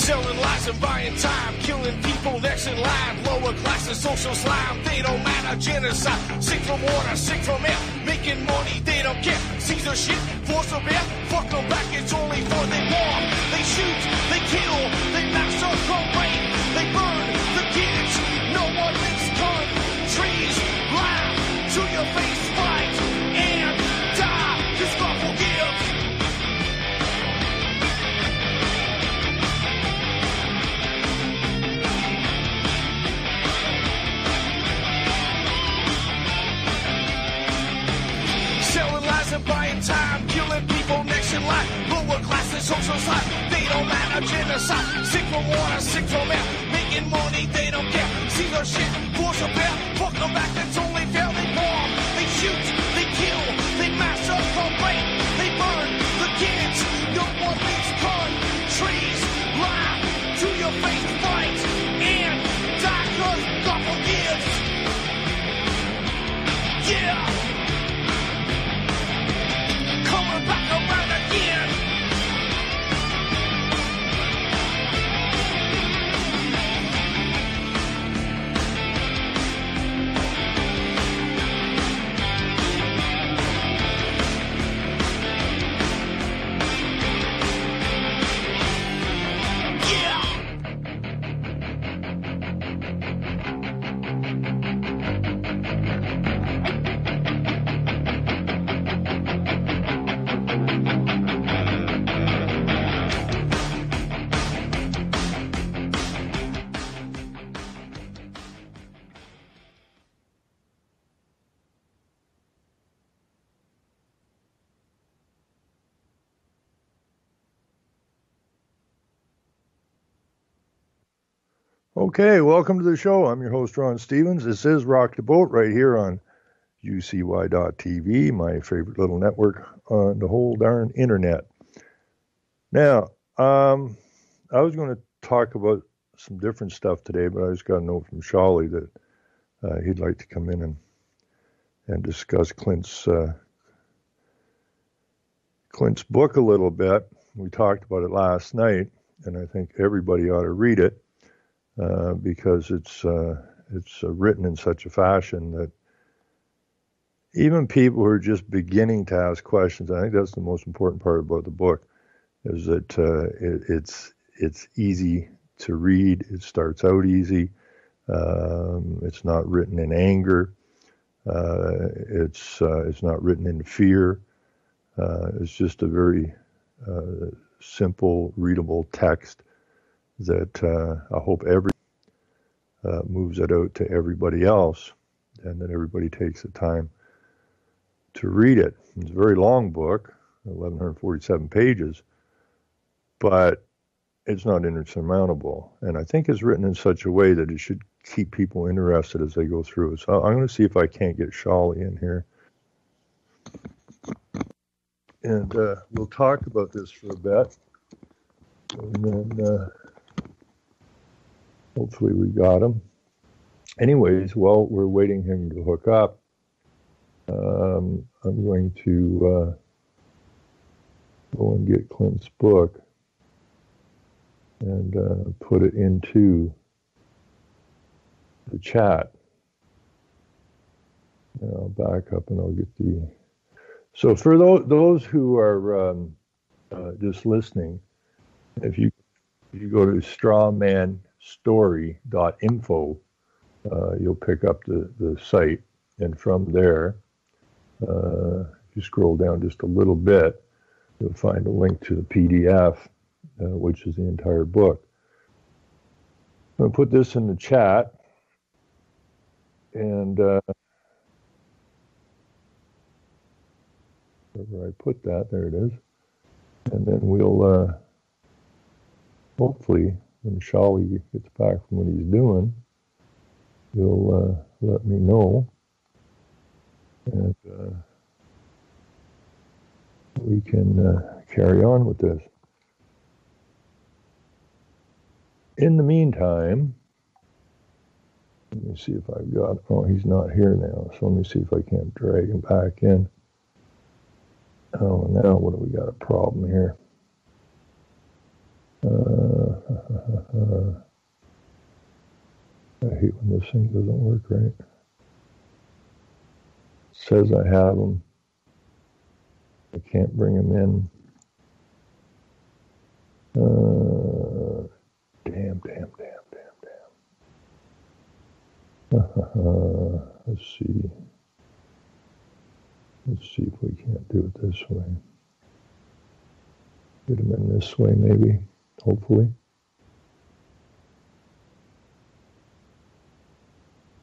Selling lies and buying time, killing people next in line. Lower classes, social slime, they don't matter. Genocide, sick from water, sick from air. Making money, they don't care. Caesar shit, force of air. Fuck them back, it's only for they war. They shoot, they kill, they massacre, rape. They burn the kids, no one makes countries. Lie to your face, fight and die. Cause God forgives. Selling lies and buying time, killing people next in line. Lower classes, social slide, they don't matter. Genocide, sick from water, sick from air. Making money, they don't care. See their shit, force a bear. Fuck them back, that's only fair. They bomb, they shoot, they kill, they massacre, rape. They burn the kids, no one makes countries. Lie to your face, fight and die, cause God forgives. Yeah. Coming back around again. Okay, welcome to the show. I'm your host, Ron Stevens. This is Rock the Boat right here on UCY.TV, my favorite little network on the whole darn internet. Now, I was going to talk about some different stuff today, but I just got a note from Shawley that he'd like to come in and discuss Clint's book a little bit. We talked about it last night, and I think everybody ought to read it. Because it's written in such a fashion that even people who are just beginning to ask questions, I think that's the most important part about the book, is that it's easy to read. It starts out easy. It's not written in anger. It's not written in fear. It's just a very simple, readable text that I hope moves it out to everybody else, and that everybody takes the time to read it. It's a very long book, 1,147 pages, but it's not insurmountable. And I think it's written in such a way that it should keep people interested as they go through it. So I'm going to see if I can't get Shawley in here. And we'll talk about this for a bit. And then hopefully we got him. Anyways, while we're waiting him to hook up, I'm going to go and get Clint's book and put it into the chat. And I'll back up and I'll get the... So for those who are just listening, if you go to strawmanstory.info, you'll pick up the site, and from there, if you scroll down just a little bit, you'll find a link to the PDF, which is the entire book. I'm going to put this in the chat, and wherever I put that, there it is. And then we'll, hopefully, when Shawley gets back from what he's doing, he'll let me know. And we can carry on with this. In the meantime, let me see if I've got, oh, he's not here now, so let me see if I can't drag him back in. Oh, now what do we got a problem here? I hate when this thing doesn't work right. It says I have them. I can't bring them in. Damn. Let's see. Let's see if we can't do it this way. Get them in this way, maybe. Hopefully.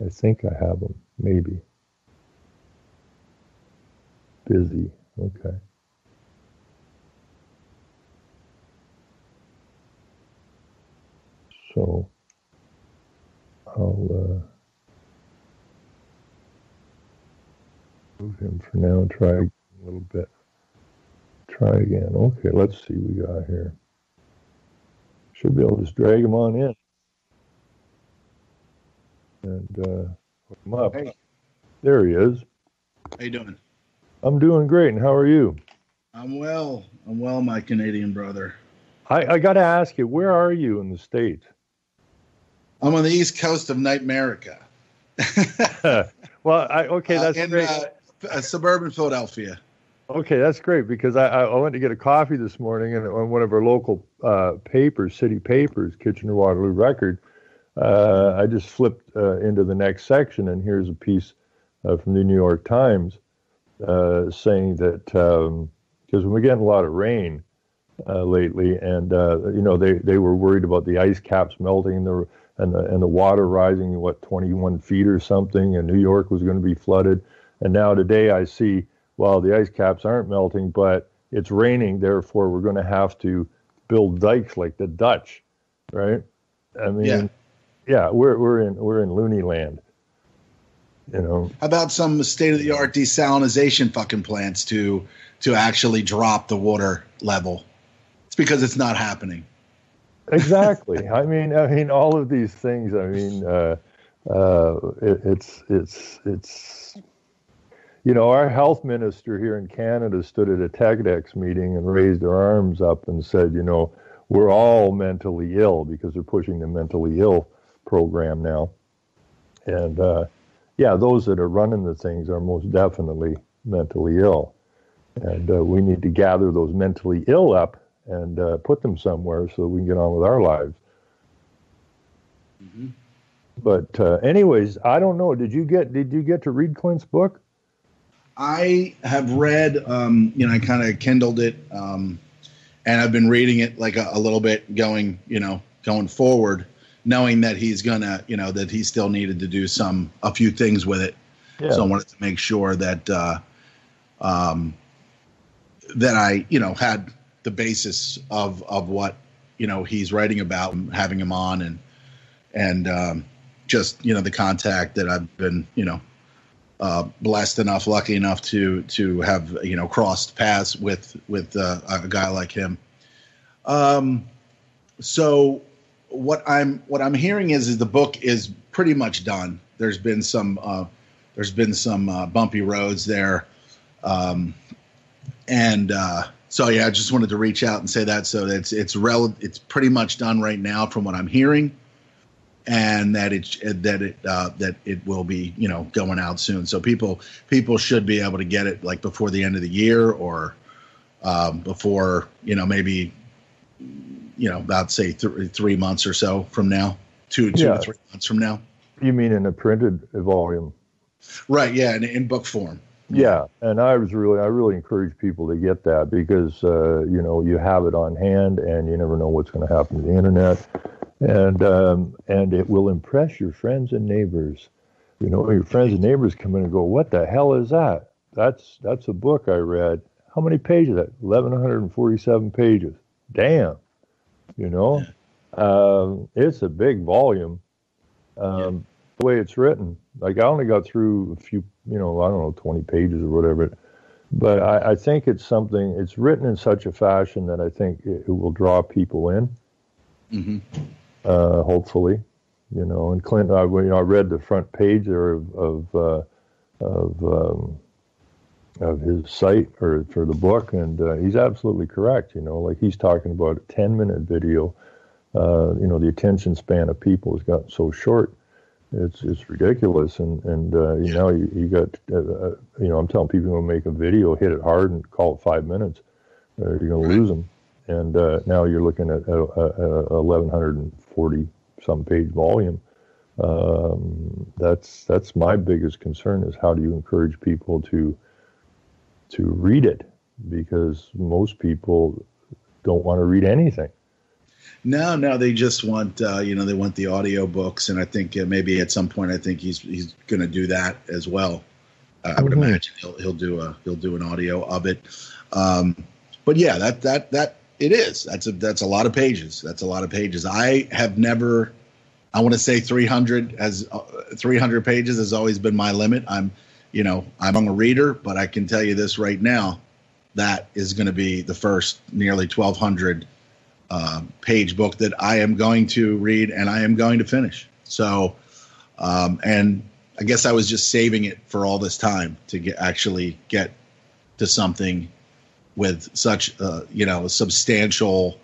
I think I have them. Maybe. Busy. Okay. So I'll move him for now and try a little bit. Try again. Okay, let's see what we got here. Should be able to just drag him on in and hook him up. Hey. There he is. How you doing? I'm doing great, and how are you? I'm well, my Canadian brother. I got to ask you, where are you in the States? I'm on the east coast of Nightmerica. Well, okay, that's in, great. Suburban Philadelphia. Okay, that's great, because I went to get a coffee this morning, and on one of our local papers, city papers, Kitchener-Waterloo Record, I just flipped into the next section, and here's a piece from the New York Times saying that, because we're getting a lot of rain lately, and they were worried about the ice caps melting and the water rising 21 feet or something, and New York was going to be flooded. And now today I see, well, the ice caps aren't melting, but it's raining, therefore we're going to have to build dikes like the Dutch, right? I mean, yeah, we're in loony land. You know. How about some state-of-the-art desalinization fucking plants to actually drop the water level? It's because it's not happening. Exactly. I mean, all of these things. I mean, it's. You know, our health minister here in Canada stood at a TEDx meeting and raised her arms up and said, you know, we're all mentally ill, because they're pushing the mentally ill program now. And those that are running the things are most definitely mentally ill. And we need to gather those mentally ill up and put them somewhere so we can get on with our lives. Mm-hmm. But anyways, I don't know. Did you get to read Clint's book? I have read, I kind of kindled it, and I've been reading it like a little bit going forward, knowing that he's gonna, that he still needed to do a few things with it. Yeah. So I wanted to make sure that that I, had the basis of what, he's writing about, and having him on, and just, the contact that I've been, blessed enough, lucky enough to have, crossed paths with a guy like him. So what I'm hearing is the book is pretty much done. There's been some bumpy roads there. So yeah, I just wanted to reach out and say that. So it's pretty much done right now from what I'm hearing. And that it will be, going out soon. So people should be able to get it like before the end of the year, or before, maybe, about say 3 months or so from now, two to 3 months from now. You mean in a printed volume? Right. Yeah. In book form. Yeah. And I really encourage people to get that, because, you have it on hand and you never know what's going to happen to the internet. And it will impress your friends and neighbors. Your friends and neighbors come in and go, "What the hell is that?" That's a book I read. How many pages is that? 1,147 pages. Damn. It's a big volume. The way it's written, like I only got through a few, 20 pages or whatever. But I think it's written in such a fashion that I think it will draw people in. Mm-hmm. Hopefully, and Clint, I read the front page there of his site or for the book, and he's absolutely correct. Like he's talking about a 10-minute video The attention span of people has gotten so short. It's ridiculous, and you got I'm telling people to make a video, hit it hard, and call it 5 minutes. You're going to lose them, and now you're looking at a 1,140 some page volume. That's my biggest concern, is how do you encourage people to read it, because most people don't want to read anything. No, they just want they want the audio books, and I think maybe at some point I think he's going to do that as well. I would imagine he'll do an audio of it. But yeah, that it is. That's a lot of pages. That's a lot of pages. I have never. I want to say 300 pages has always been my limit. I'm a reader, but I can tell you this right now, that is going to be the first nearly 1,200 page book that I am going to read and I am going to finish. So, and I guess I was just saving it for all this time to actually get to something with such, substantial,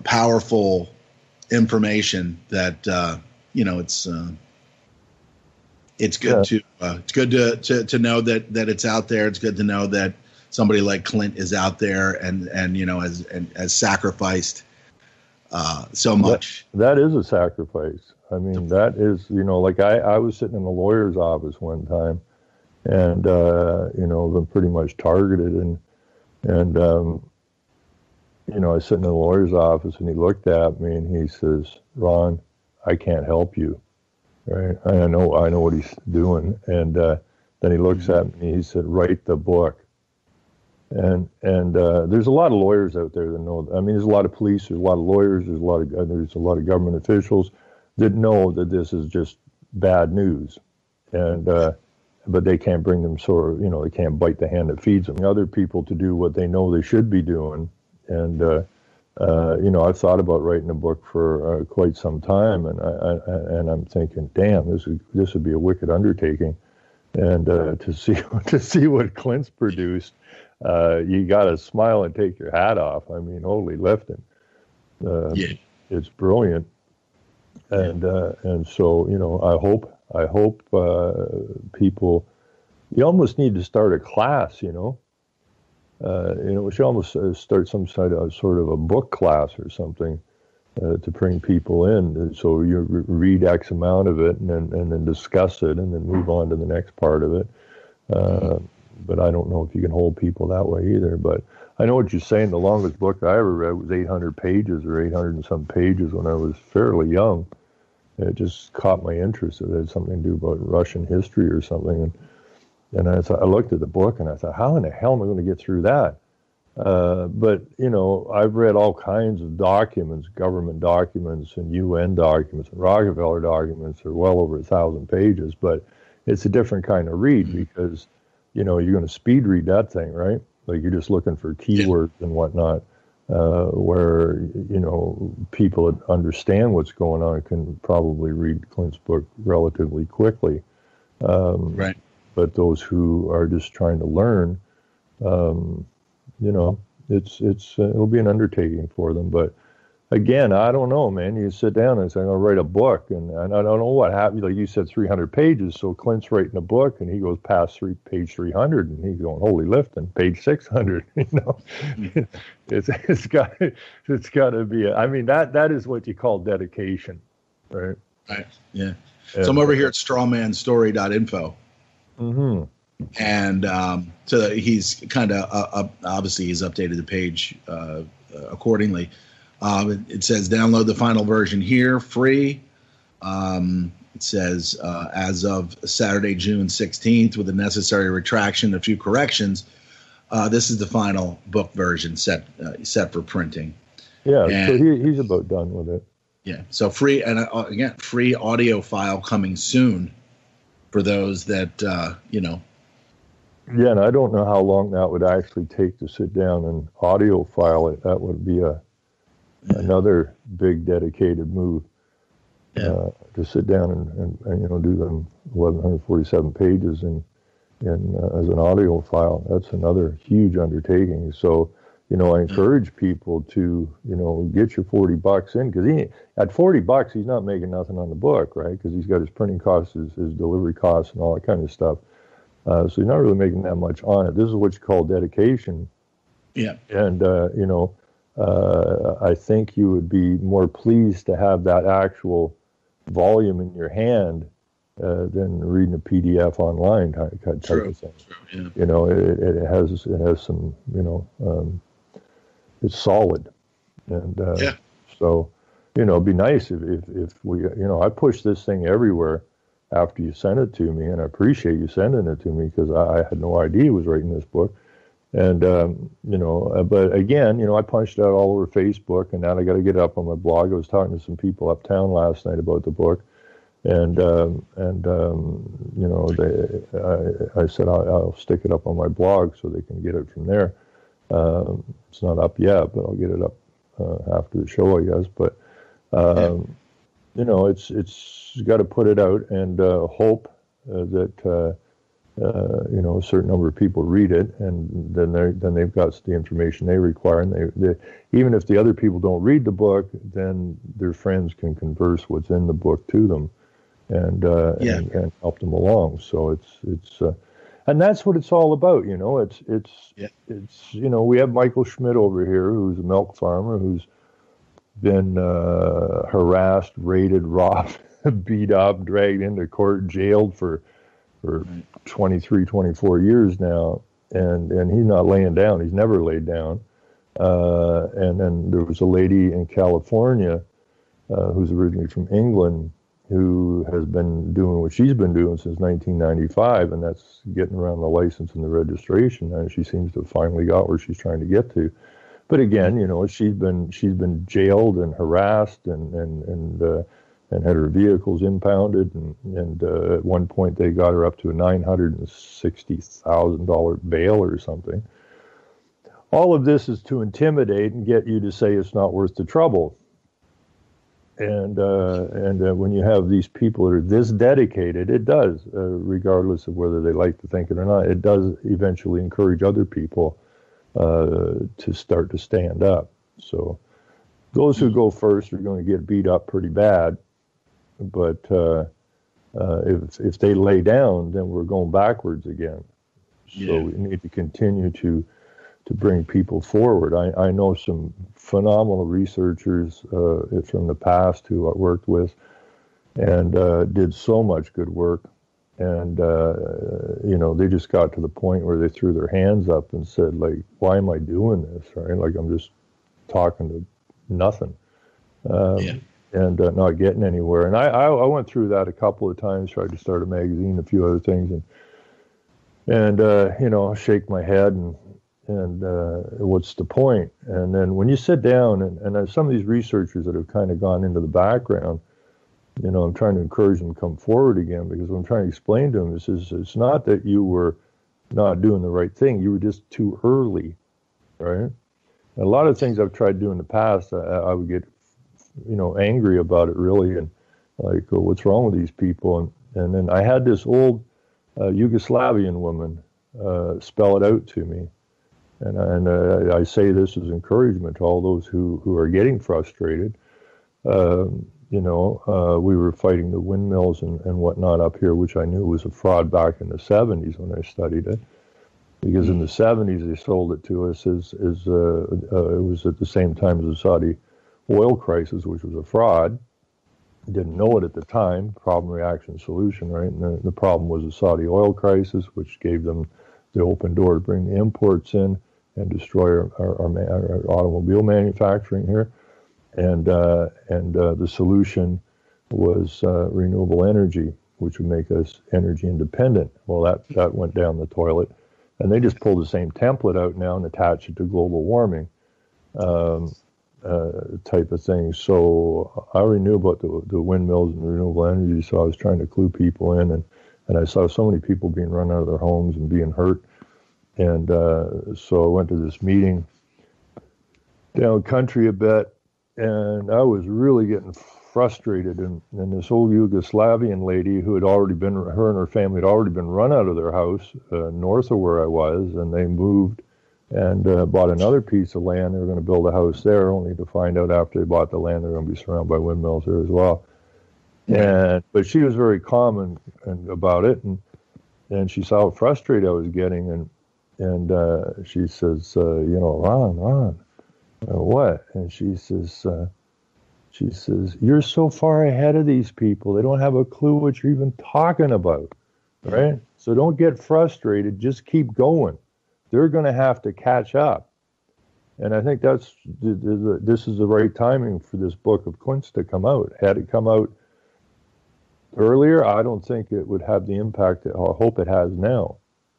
powerful information that it's good to know that it's out there. It's good to know that somebody like Clint is out there and has sacrificed so much. That is a sacrifice. I mean, that is, like I was sitting in a lawyer's office one time, and been pretty much targeted, and I was sitting in the lawyer's office, and he looked at me and he says, "Ron, I can't help you." Right? I know what he's doing. And then he looks at me and he said, "Write the book." And there's a lot of lawyers out there that know. I mean, there's a lot of police, there's a lot of lawyers, there's a lot of government officials that know that this is just bad news, and but they can't bring them they can't bite the hand that feeds them. Other people to do what they know they should be doing. And I've thought about writing a book for quite some time, and I'm thinking, damn, this would be a wicked undertaking. And to see what Clint's produced, you got to smile and take your hat off. I mean, holy lifting, it's brilliant. And so I hope people. You almost need to start a class, we should almost start some sort of a book class or something to bring people in. So you read X amount of it and then discuss it and then move on to the next part of it. But I don't know if you can hold people that way either. But I know what you're saying. The longest book I ever read was 800 pages or 800 and some pages when I was fairly young. It just caught my interest. It had something to do about Russian history or something. And I looked at the book and I thought, how in the hell am I going to get through that? But I've read all kinds of documents, government documents and UN documents and Rockefeller documents are well over 1,000 pages, but it's a different kind of read because, you're going to speed read that thing, right? Like you're just looking for keywords and whatnot, where, people that understand what's going on can probably read Clint's book relatively quickly. Right. But those who are just trying to learn, it'll be an undertaking for them. But again, I don't know, man. You sit down and say, I'm going to write a book, and I don't know what happened. Like you said, 300 pages. So Clint's writing a book, and he goes past page 300, and he's going, holy lifting, page 600. It's got to be. That is what you call dedication, right? Right. Yeah. So I'm over here at strawmanstory.info. Mm-hmm. And so he's kind of obviously he's updated the page accordingly. It says download the final version here, free. It says as of Saturday, June 16th, with the necessary retraction, a few corrections. This is the final book version set for printing. Yeah, and, so he's about done with it. Yeah, so free, and again, free audio file coming soon for those that, Yeah, and I don't know how long that would actually take to sit down and audio file it. That would be another big dedicated move. To sit down and do them 1,147 pages in as an audio file. That's another huge undertaking. So I encourage people to, get your $40 in, because at $40, he's not making nothing on the book, right? Because he's got his printing costs, his delivery costs, and all that kind of stuff. So he's not really making that much on it. This is what you call dedication. Yeah. And, I think you would be more pleased to have that actual volume in your hand than reading a PDF online type of thing. True, yeah. It has some, it's solid. And so, it'd be nice if we, I push this thing everywhere after you send it to me, and I appreciate you sending it to me, because I had no idea he was writing this book. And, but again, I punched it out all over Facebook, and now I got to get it up on my blog. I was talking to some people uptown last night about the book, and I said I'll stick it up on my blog so they can get it from there. It's not up yet, but I'll get it up after the show, I guess. But it's got to put it out and hope that a certain number of people read it, and then they've got the information they require, and they even if the other people don't read the book, then their friends can converse what's in the book to them, and help them along. So it's and that's what it's all about, It's we have Michael Schmidt over here, who's a milk farmer, who's been harassed, raided, robbed, beat up, dragged into court, jailed for 23, 24 years now, and he's not laying down. He's never laid down. And then there was a lady in California who's originally from England, who has been doing what she's been doing since 1995, and that's getting around the license and the registration. And she seems to have finally got where she's trying to get to. But again, she's been jailed and harassed and had her vehicles impounded, and at one point they got her up to a $960,000 bail or something. All of this is to intimidate and get you to say it's not worth the trouble. And when you have these people that are this dedicated, it does, regardless of whether they like to think it or not, it does eventually encourage other people to start to stand up. So those who go first are going to get beat up pretty bad. But if they lay down, then we're going backwards again. So we need to continue to bring people forward. I know some phenomenal researchers from the past who I worked with, and did so much good work. And, they just got to the point where they threw their hands up and said, like, why am I doing this? Right? Like, I'm just talking to nothing. And not getting anywhere. And I went through that a couple of times, tried to start a magazine, a few other things, and shake my head and what's the point? And then when you sit down, and some of these researchers that have kind of gone into the background, I'm trying to encourage them to come forward again, because what I'm trying to explain to them is it's not that you were not doing the right thing, you were just too early, right? And a lot of things I've tried to do in the past, I would get angry about it, really, and like, what's wrong with these people? And then I had this old Yugoslavian woman spell it out to me, and I say this as encouragement to all those who are getting frustrated. We were fighting the windmills and whatnot up here, which I knew was a fraud back in the 70s when I studied it. Because in the 70s they sold it to us as it was at the same time as the Saudi oil crisis, which was a fraud. Didn't know it at the time. Problem, reaction, solution, right? And the problem was the Saudi oil crisis, which gave them the open door to bring the imports in and destroy our automobile manufacturing here. And the solution was renewable energy, which would make us energy independent. Well, that went down the toilet. And they just pulled the same template out now and attach it to global warming type of thing. So I already knew about the windmills and renewable energy, so I was trying to clue people in, and I saw so many people being run out of their homes and being hurt. And so I went to this meeting down country a bit, and I was really getting frustrated. And this old Yugoslavian lady who had already been, her and her family had already been run out of their house north of where I was, and they moved and bought another piece of land. They were going to build a house there, only to find out after they bought the land they're going to be surrounded by windmills there as well. But she was very calm and about it, and she saw how frustrated I was getting, and she says, Ron, what? And she says, you're so far ahead of these people. They don't have a clue what you're even talking about, right? So don't get frustrated. Just keep going. They're going to have to catch up. And I think this is the right timing for this book of Clint's to come out. Had it come out earlier, I don't think it would have the impact that I hope it has now,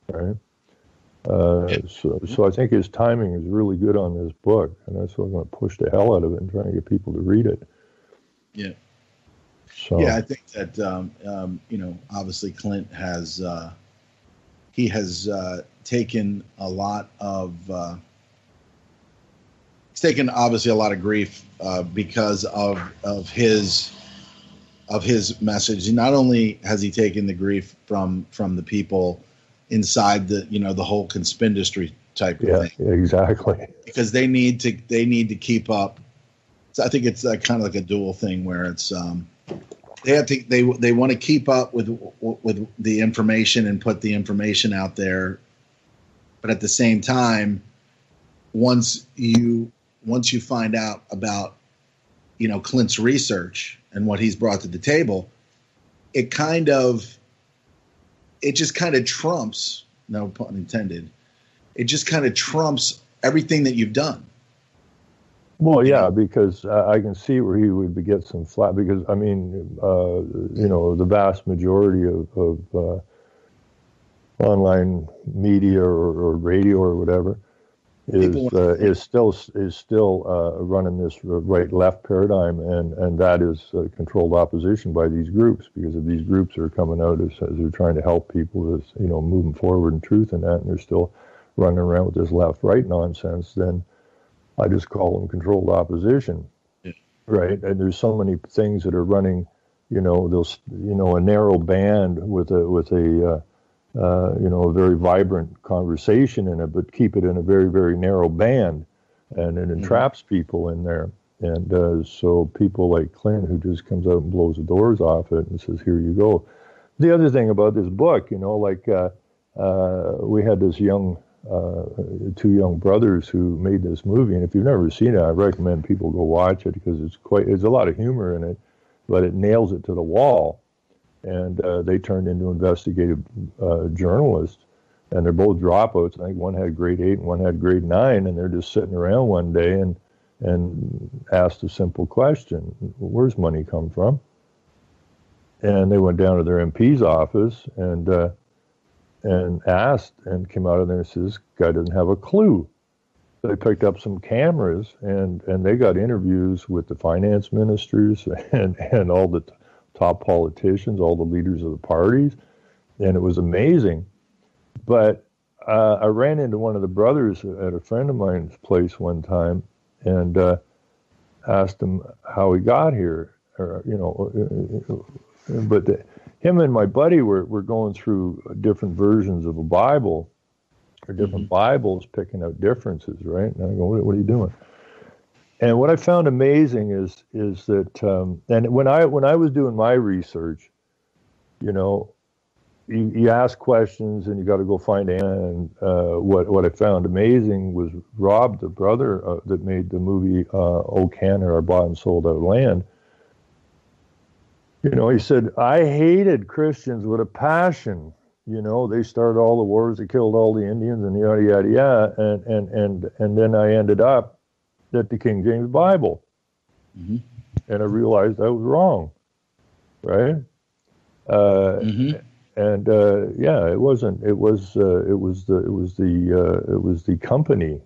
right? So I think his timing is really good on this book, and that's why I'm going to push the hell out of it and try to get people to read it. Yeah. So. Yeah, I think that obviously Clint has taken a lot of he's taken obviously a lot of grief because of his message. And not only has he taken the grief from the people inside the whole conspindustry type of thing. Exactly. Because they need to keep up. So I think it's kind of like a dual thing where it's they want to keep up with the information and put the information out there, but at the same time, once you find out about Clint's research and what he's brought to the table, it just kind of trumps, no pun intended, it just kind of trumps everything that you've done. Well, yeah, because I can see where he would get some flack, because, I mean, the vast majority of online media or radio or whatever is still running this right-left paradigm, and that is controlled opposition by these groups, because if these groups are coming out as they're trying to help people as moving forward in truth and that, and they're still running around with this left-right nonsense, then I just call them controlled opposition, right? And there's so many things that are running, a narrow band with a very vibrant conversation in it, but keep it in a very, very narrow band, and it entraps people in there. And so people like Clint, who just comes out and blows the doors off it and says, "Here you go." The other thing about this book, we had this two young brothers who made this movie, and if you've never seen it, I recommend people go watch it, because there's a lot of humor in it, but it nails it to the wall. And they turned into investigative journalists, and they're both dropouts. I think one had grade 8 and one had grade 9, and they're just sitting around one day and asked a simple question: "Where's money come from?" And they went down to their MP's office and asked, and came out of there and says, "This guy doesn't have a clue." They picked up some cameras, and they got interviews with the finance ministers and all the top politicians, all the leaders of the parties, and it was amazing. But I ran into one of the brothers at a friend of mine's place one time, and asked him how he got here, him and my buddy were going through different versions of a Bible, or different Bibles, picking out differences, right? And I go, what are you doing? And what I found amazing is that, and when I was doing my research, you ask questions and you got to go find it. And what I found amazing was Rob, the brother that made the movie "O Canada, Our Bought and Sold Out Land." He said, "I hated Christians with a passion. They started all the wars, they killed all the Indians, and yada yada yada. And then I ended up at the King James Bible, and I realized I was wrong, right? And it wasn't. It was the company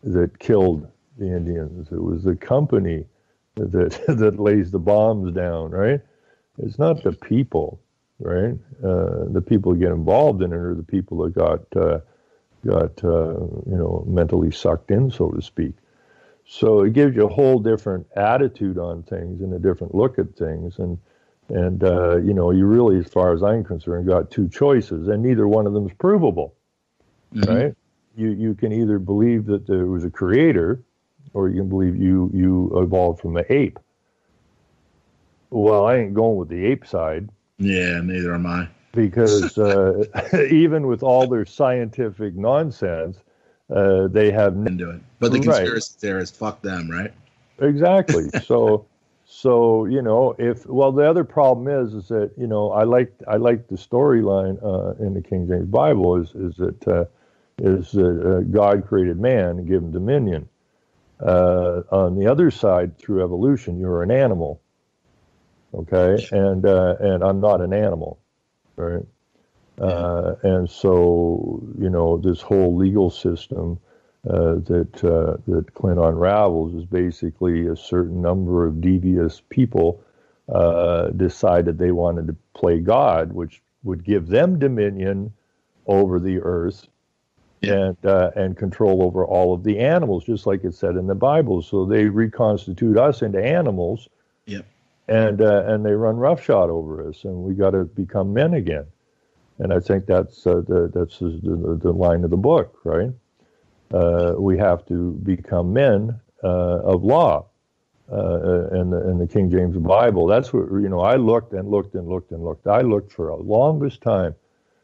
that killed the Indians. It was the company that lays the bombs down, right? It's not the people, right? The people who get involved in it are the people that got mentally sucked in, so to speak. So it gives you a whole different attitude on things and a different look at things, and you really, as far as I'm concerned, got two choices, and neither one of them is provable, right? you can either believe that there was a creator, or you can believe you evolved from an ape. Well, I ain't going with the ape side. Yeah, neither am I. Because even with all their scientific nonsense, they have into it. But the conspiracy theorists, fuck them, right? Exactly. So the other problem is that I like the storyline in the King James Bible is that God created man and gave him dominion. On the other side, through evolution, you're an animal. Okay, and I'm not an animal, right? And so this whole legal system that Clint unravels is basically a certain number of devious people decided they wanted to play God, which would give them dominion over the earth and control over all of the animals, just like it said in the Bible. So they reconstitute us into animals. Yep. And they run roughshod over us, and we got to become men again. And I think that's the line of the book, right? We have to become men of law, in the King James Bible. That's what I looked and looked and looked and looked. I looked for a longest time,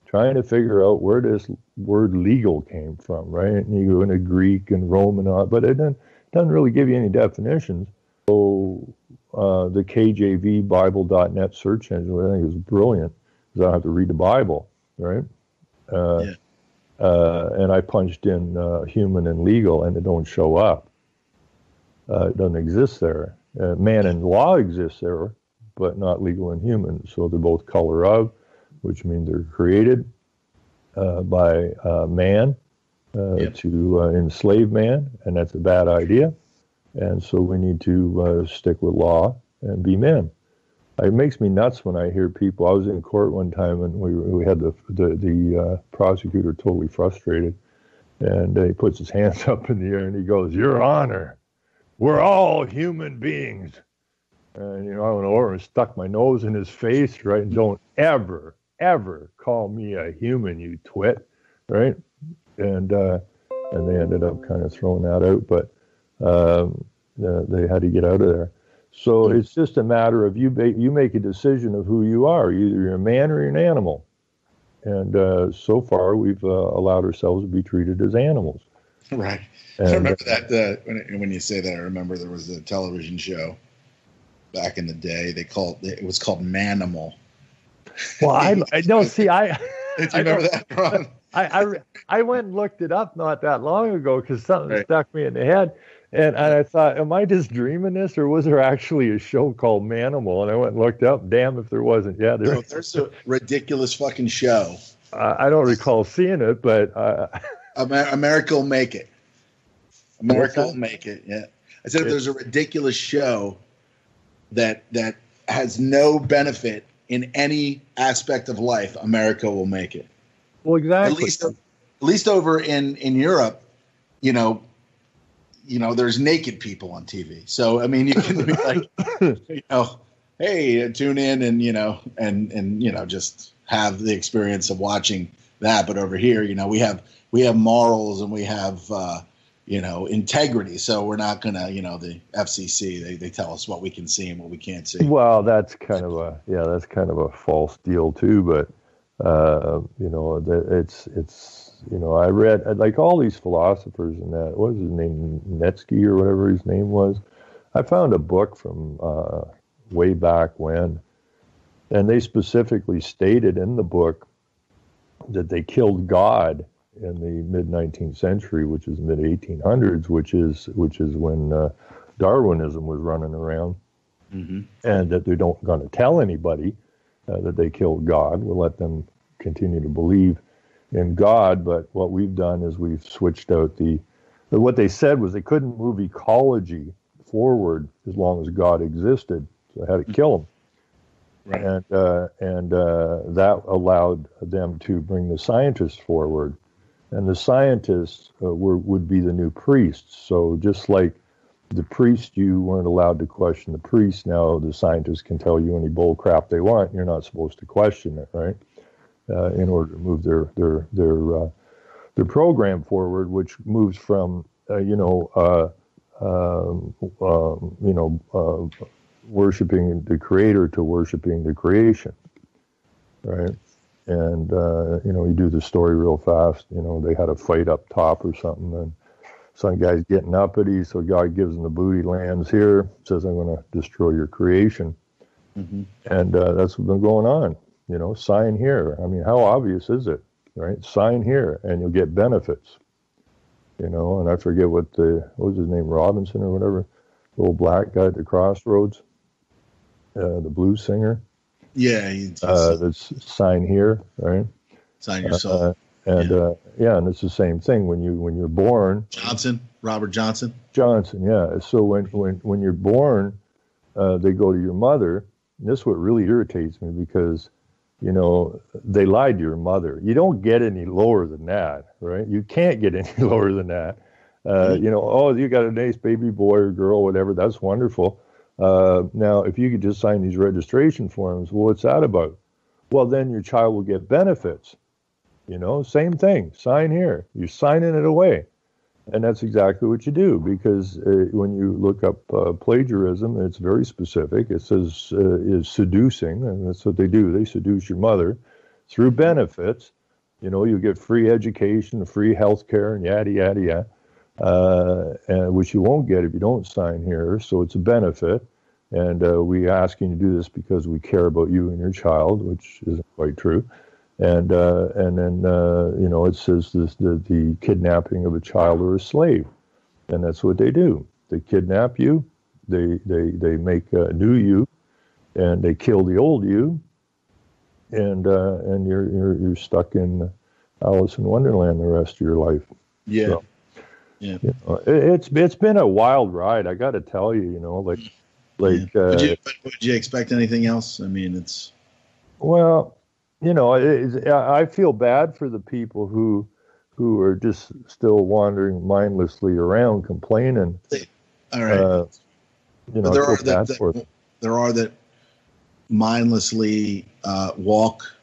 trying to figure out where this word legal came from, right? And you go into Greek and Roman, but it doesn't really give you any definitions. So the KJVBible.net search engine, I think, is brilliant, because I don't have to read the Bible, right? And I punched in human and legal, and it don't show up. It doesn't exist there. Man and law exists there, but not legal and human. So they're both color of, which means they're created by man to enslave man, and that's a bad idea. And so we need to stick with law and be men. It makes me nuts when I hear people. I was in court one time, and we had the prosecutor totally frustrated, and he puts his hands up in the air and he goes, "Your Honor, we're all human beings." And I went over and stuck my nose in his face, right? And don't ever call me a human, you twit, right? And they ended up kind of throwing that out, but they had to get out of there. So it's just a matter of you make a decision of who you are. Either you're a man or you're an animal. And so far, we've allowed ourselves to be treated as animals. Right. And I remember that when you say that, I remember there was a television show back in the day. It was called Manimal. Well, I don't see. Did you remember that, Ron? I went and looked it up not that long ago because something stuck me in the head. And I thought, am I just dreaming this, or was there actually a show called Manimal? And I went and looked up. Damn if there wasn't. Yeah, there's a ridiculous fucking show. I don't recall seeing it, but America will make it. America will make it. Yeah, I said if there's a ridiculous show that has no benefit in any aspect of life, America will make it. Well, exactly. At least over in Europe, there's naked people on TV. So, I mean, you can be like, hey, tune in and just have the experience of watching that. But over here, we have morals and we have, integrity. So we're not going to, the FCC, they tell us what we can see and what we can't see. Well, that's kind of a false deal too. But, I read like all these philosophers and that, what was his name, Netsky or whatever his name was. I found a book from way back when, and they specifically stated in the book that they killed God in the mid-19th century, which is mid-1800s, which is when Darwinism was running around, and that they don't going to tell anybody that they killed God. We'll let them continue to believe in God, but what we've done is we've switched out what they said was they couldn't move ecology forward as long as God existed, so they had to kill him. Right. And that allowed them to bring the scientists forward, and the scientists would be the new priests. So just like the priest, you weren't allowed to question the priest. Now the scientists can tell you any bull crap they want. You're not supposed to question it, right? In order to move their the program forward, which moves from worshiping the Creator to worshiping the creation, right? And you do the story real fast. They had a fight up top or something, and some guy's getting uppity, so God gives him the booty, lands here, says, "I'm going to destroy your creation." Mm-hmm. And that's what's been going on. Sign here. I mean, how obvious is it, right? Sign here, and you'll get benefits. And I forget what was his name, Robinson or whatever, the old black guy at the Crossroads, the blues singer. Yeah. That's sign here, right? Sign your soul. And it's the same thing when you're born. Robert Johnson. Yeah. So when you're born, they go to your mother. And this is what really irritates me because, they lied to your mother. You don't get any lower than that, right? You can't get any lower than that. You got a nice baby boy or girl, whatever. That's wonderful. Now, if you could just sign these registration forms, well, what's that about? Well, then your child will get benefits. Same thing. Sign here. You're signing it away. And that's exactly what you do, because when you look up plagiarism, it's very specific. It says is seducing, and that's what they do. They seduce your mother through benefits. You get free education, free health care, and yada, yada, yada, and which you won't get if you don't sign here. So it's a benefit. And we asking you to do this because we care about you and your child, which isn't quite true. And then it says the kidnapping of a child or a slave, and that's what they do. They kidnap you, they make a new you, and they kill the old you, and you're stuck in Alice in Wonderland the rest of your life. Yeah, so, yeah. It's been a wild ride. I got to tell you, Would you expect anything else? I mean, it's well. I feel bad for the people who are just still wandering mindlessly around complaining. All right. But there are that mindlessly walk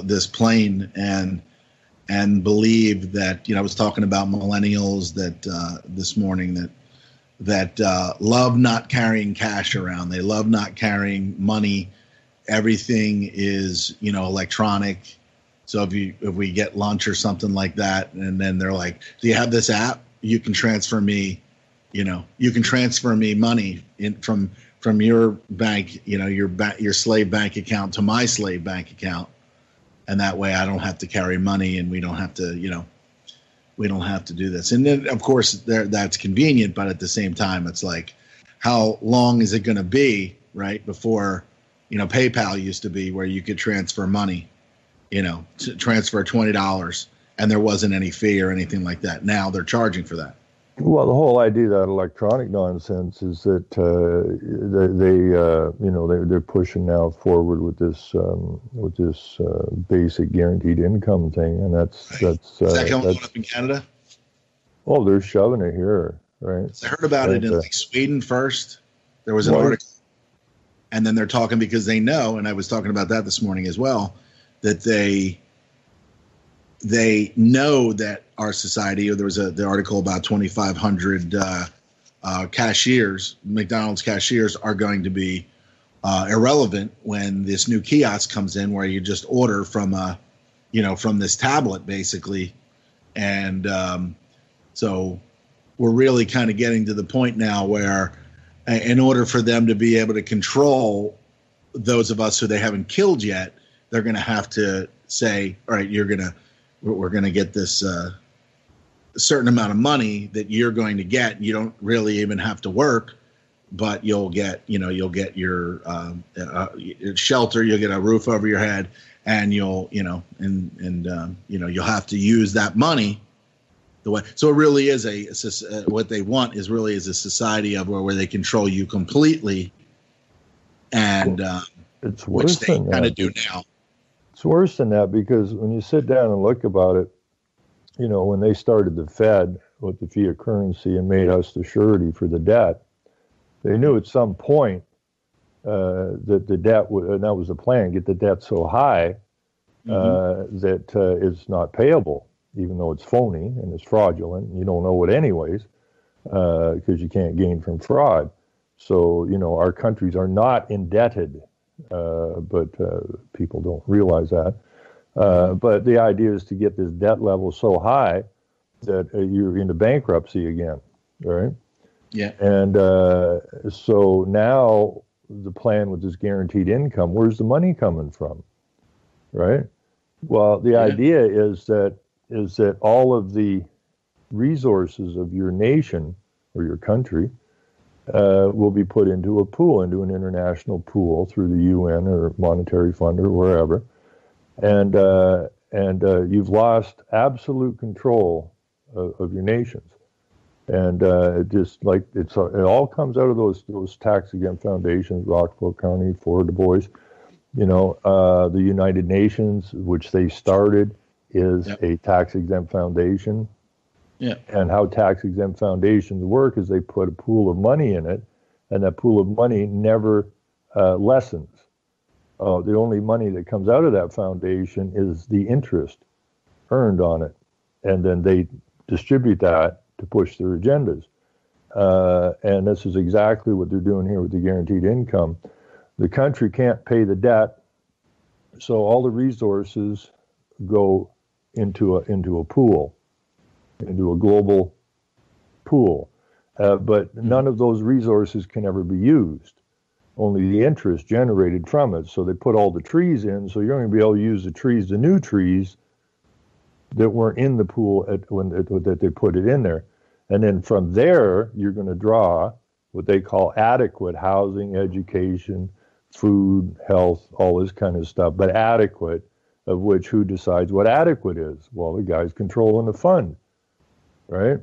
this plane and believe that, I was talking about millennials that this morning that love not carrying cash around. They love not carrying money. Everything is, electronic. So if we get lunch or something like that, and then they're like, "Do you have this app? You can transfer me, money from your bank, your slave bank account to my slave bank account, and that way I don't have to carry money, and we don't have to do this." And then of course that's convenient, but at the same time, it's like, how long is it going to be, right, before PayPal used to be where you could transfer money, to transfer $20 and there wasn't any fee or anything like that. Now they're charging for that. Well, the whole idea of that electronic nonsense is that they're pushing now forward with this basic guaranteed income thing, and that's is that coming up in Canada? Oh, they're shoving it here, right? I heard about it in Sweden first. There was an article. And then they're talking because they know, and I was talking about that this morning as well, that they know that our society, or there was the article about 2,500 cashiers, McDonald's cashiers, are going to be irrelevant when this new kiosk comes in, where you just order from from this tablet basically, and so we're really kind of getting to the point now where, in order for them to be able to control those of us who they haven't killed yet, they're going to have to say, all right, we're going to get this certain amount of money that you're going to get. You don't really even have to work, but you'll get your shelter, you'll get a roof over your head, and you'll have to use that money. So it really is what they want is a society of where they control you completely, and it's worse which they kind of do now. It's worse than that, because when you sit down and look about it, when they started the Fed with the fiat currency and made us the surety for the debt, they knew at some point that the debt and that was the plan, get the debt so high that it's not payable. even though it's phony and it's fraudulent. You don't know it anyways because you can't gain from fraud. So, our countries are not indebted, but people don't realize that. But the idea is to get this debt level so high that you're into bankruptcy again, right? Yeah. And so now the plan with this guaranteed income, where's the money coming from, right? Well, the idea is that all of the resources of your nation or your country will be put into a pool, into an international pool through the UN or Monetary Fund or wherever, and you've lost absolute control of your nations. And it all comes out of those tax-exempt foundations, Rockefeller County, Ford, Du Bois. The United Nations, which they started, is a tax-exempt foundation. Yeah. And how tax-exempt foundations work is they put a pool of money in it, and that pool of money never lessens. The only money that comes out of that foundation is the interest earned on it, and then they distribute that to push their agendas. And this is exactly what they're doing here with the guaranteed income. The country can't pay the debt, so all the resources go into a pool, into a global pool. But none of those resources can ever be used. Only the interest generated from it. So they put all the trees in, so you're only going to be able to use the new trees that weren't in the pool that they put it in there. And then from there, you're going to draw what they call adequate housing, education, food, health, all this kind of stuff, but adequate, of which who decides what adequate is? Well, the guy's controlling the fund, right?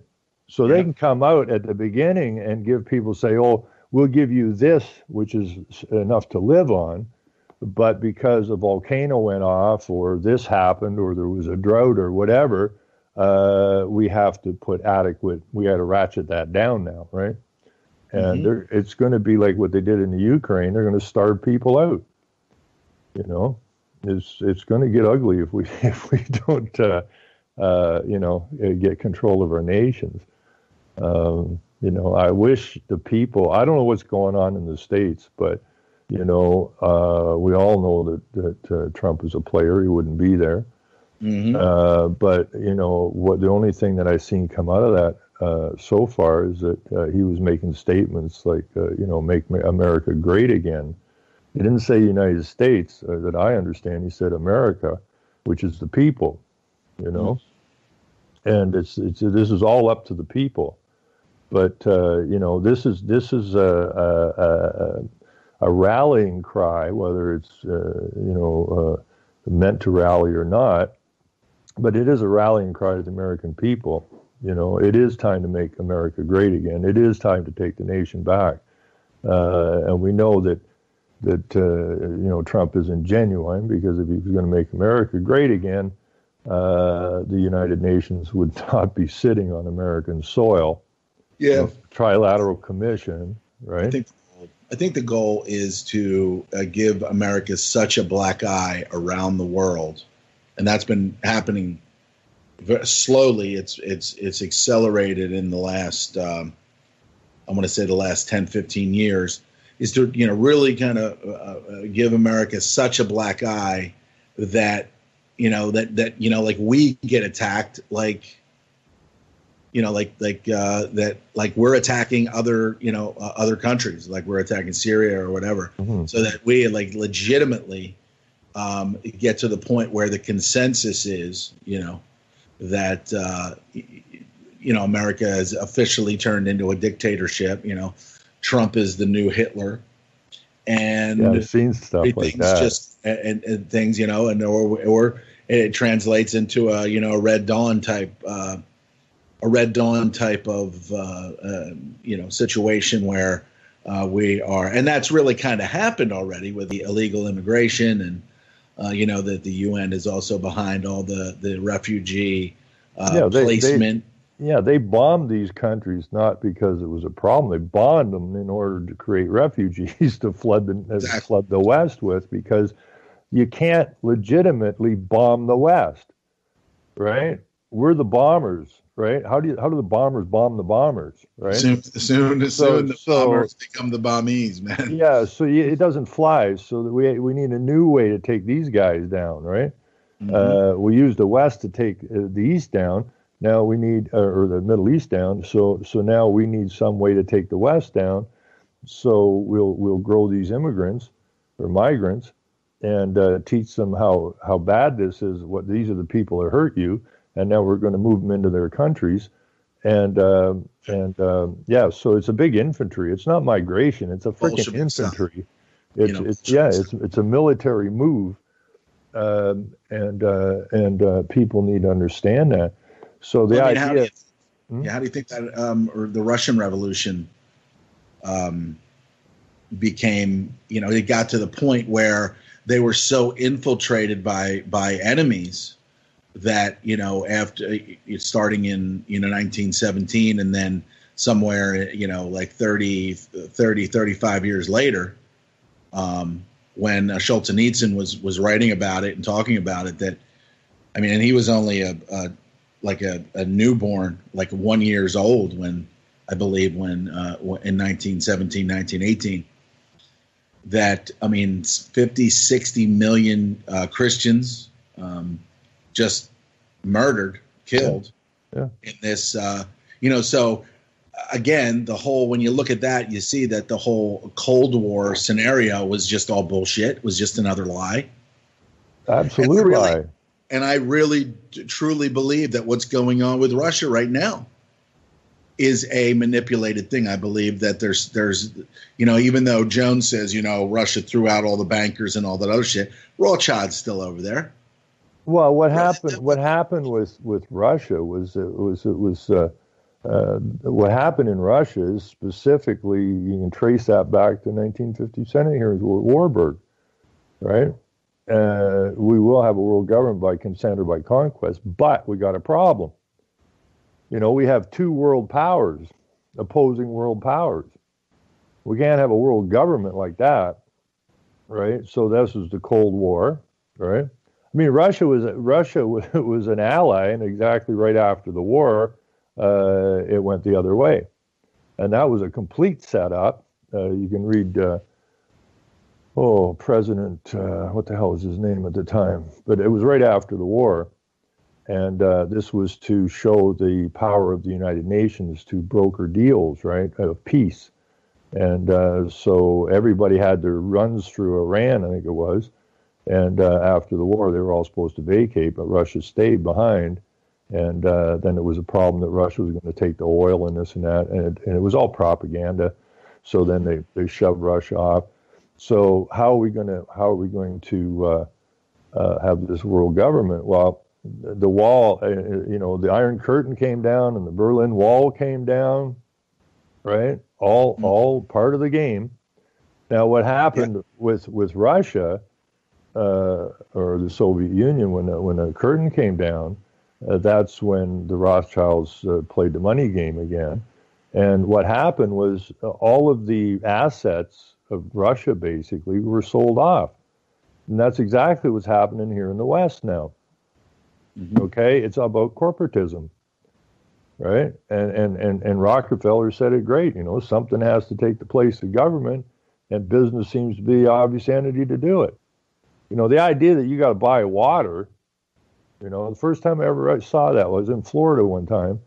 So they can come out at the beginning and give people, say, oh, we'll give you this, which is enough to live on, but because a volcano went off or this happened or there was a drought or whatever, we have to put adequate, we got to ratchet that down now, right? And it's going to be like what they did in the Ukraine. They're going to starve people out. It's going to get ugly if we don't get control of our nations. I wish the people, I don't know what's going on in the States, but we all know that Trump is a player. He wouldn't be there. But the only thing that I've seen come out of that so far is that he was making statements like, make America great again. He didn't say United States, that I understand. He said America, which is the people, and this is all up to the people. But this is a rallying cry, whether it's meant to rally or not. But it is a rallying cry to the American people. It is time to make America great again. It is time to take the nation back. And we know that Trump isn't genuine, because if he was going to make America great again, the United Nations would not be sitting on American soil. Yeah. Trilateral Commission, right? I think the goal is to give America such a black eye around the world, and that's been happening very slowly. It's accelerated in the last, I want to say the last 10, 15 years, is to really kind of give America such a black eye that like we get attacked, like that we're attacking other other countries, like we're attacking Syria or whatever, so that we like legitimately get to the point where the consensus is that America has officially turned into a dictatorship. Trump is the new Hitler, and I've seen stuff like that. And things, or it translates into a Red Dawn type of situation where we are, and that's really kind of happened already with the illegal immigration, and that the UN is also behind all the refugee placement. They bombed these countries not because it was a problem. They bombed them in order to create refugees to flood the West with, because you can't legitimately bomb the West, right? we're the bombers, right? How do the bombers bomb the bombers, right? Soon the bombers become the bombees, man. Yeah, so it doesn't fly. So we need a new way to take these guys down, right? Mm-hmm. We use the West to take the East down. Now we need, or the Middle East down. So now we need some way to take the West down. So we'll grow these immigrants or migrants and teach them how bad this is. What these are the people that hurt you, and now we're going to move them into their countries. And so it's a big infantry. It's not migration. It's a freaking infantry. It's a military move, and people need to understand that. So the idea. How do you think that or the Russian Revolution became? It got to the point where they were so infiltrated by enemies that after starting in 1917 and then somewhere like 35 years later, when Solzhenitsyn was writing about it and talking about it, and he was only a newborn, like 1 year old when in 1917, 1918, that 50, 60 million Christians just murdered, killed in this, so again, when you look at that, you see that the whole Cold War scenario was just all bullshit, was just another lie. Absolute lie. And I really truly believe that what's going on with Russia right now is a manipulated thing. I believe that there's even though Jones says, Russia threw out all the bankers and all that other shit, Rothschild's still over there. Well, what happened with Russia was what happened in Russia is specifically, you can trace that back to 1950 Senate hearings with Warburg, right? We will have a world government by consent or by conquest, but we got a problem. We have two world powers, opposing world powers. We can't have a world government like that, right? So this was the Cold War, right? Russia was an ally, and exactly right after the war, it went the other way, and that was a complete setup. You can read, President, what the hell was his name at the time? But it was right after the war, and this was to show the power of the United Nations to broker deals, right, of peace, and so everybody had their runs through Iran, I think it was. And after the war, they were all supposed to vacate, but Russia stayed behind. And then it was a problem that Russia was going to take the oil and this and that, and it was all propaganda. So then they shoved Russia off. So how are we going to have this world government? Well, the wall, the Iron Curtain came down and the Berlin Wall came down, right? All part of the game. Now, what happened with Russia? Or the Soviet Union, when the curtain came down, that's when the Rothschilds played the money game again. And what happened was all of the assets of Russia basically were sold off. And that's exactly what's happening here in the West now. Mm-hmm. Okay, it's about corporatism, right? And Rockefeller said it great. Something has to take the place of government, and business seems to be the obvious entity to do it. The idea that you got to buy water, the first time I ever saw that was in Florida one time,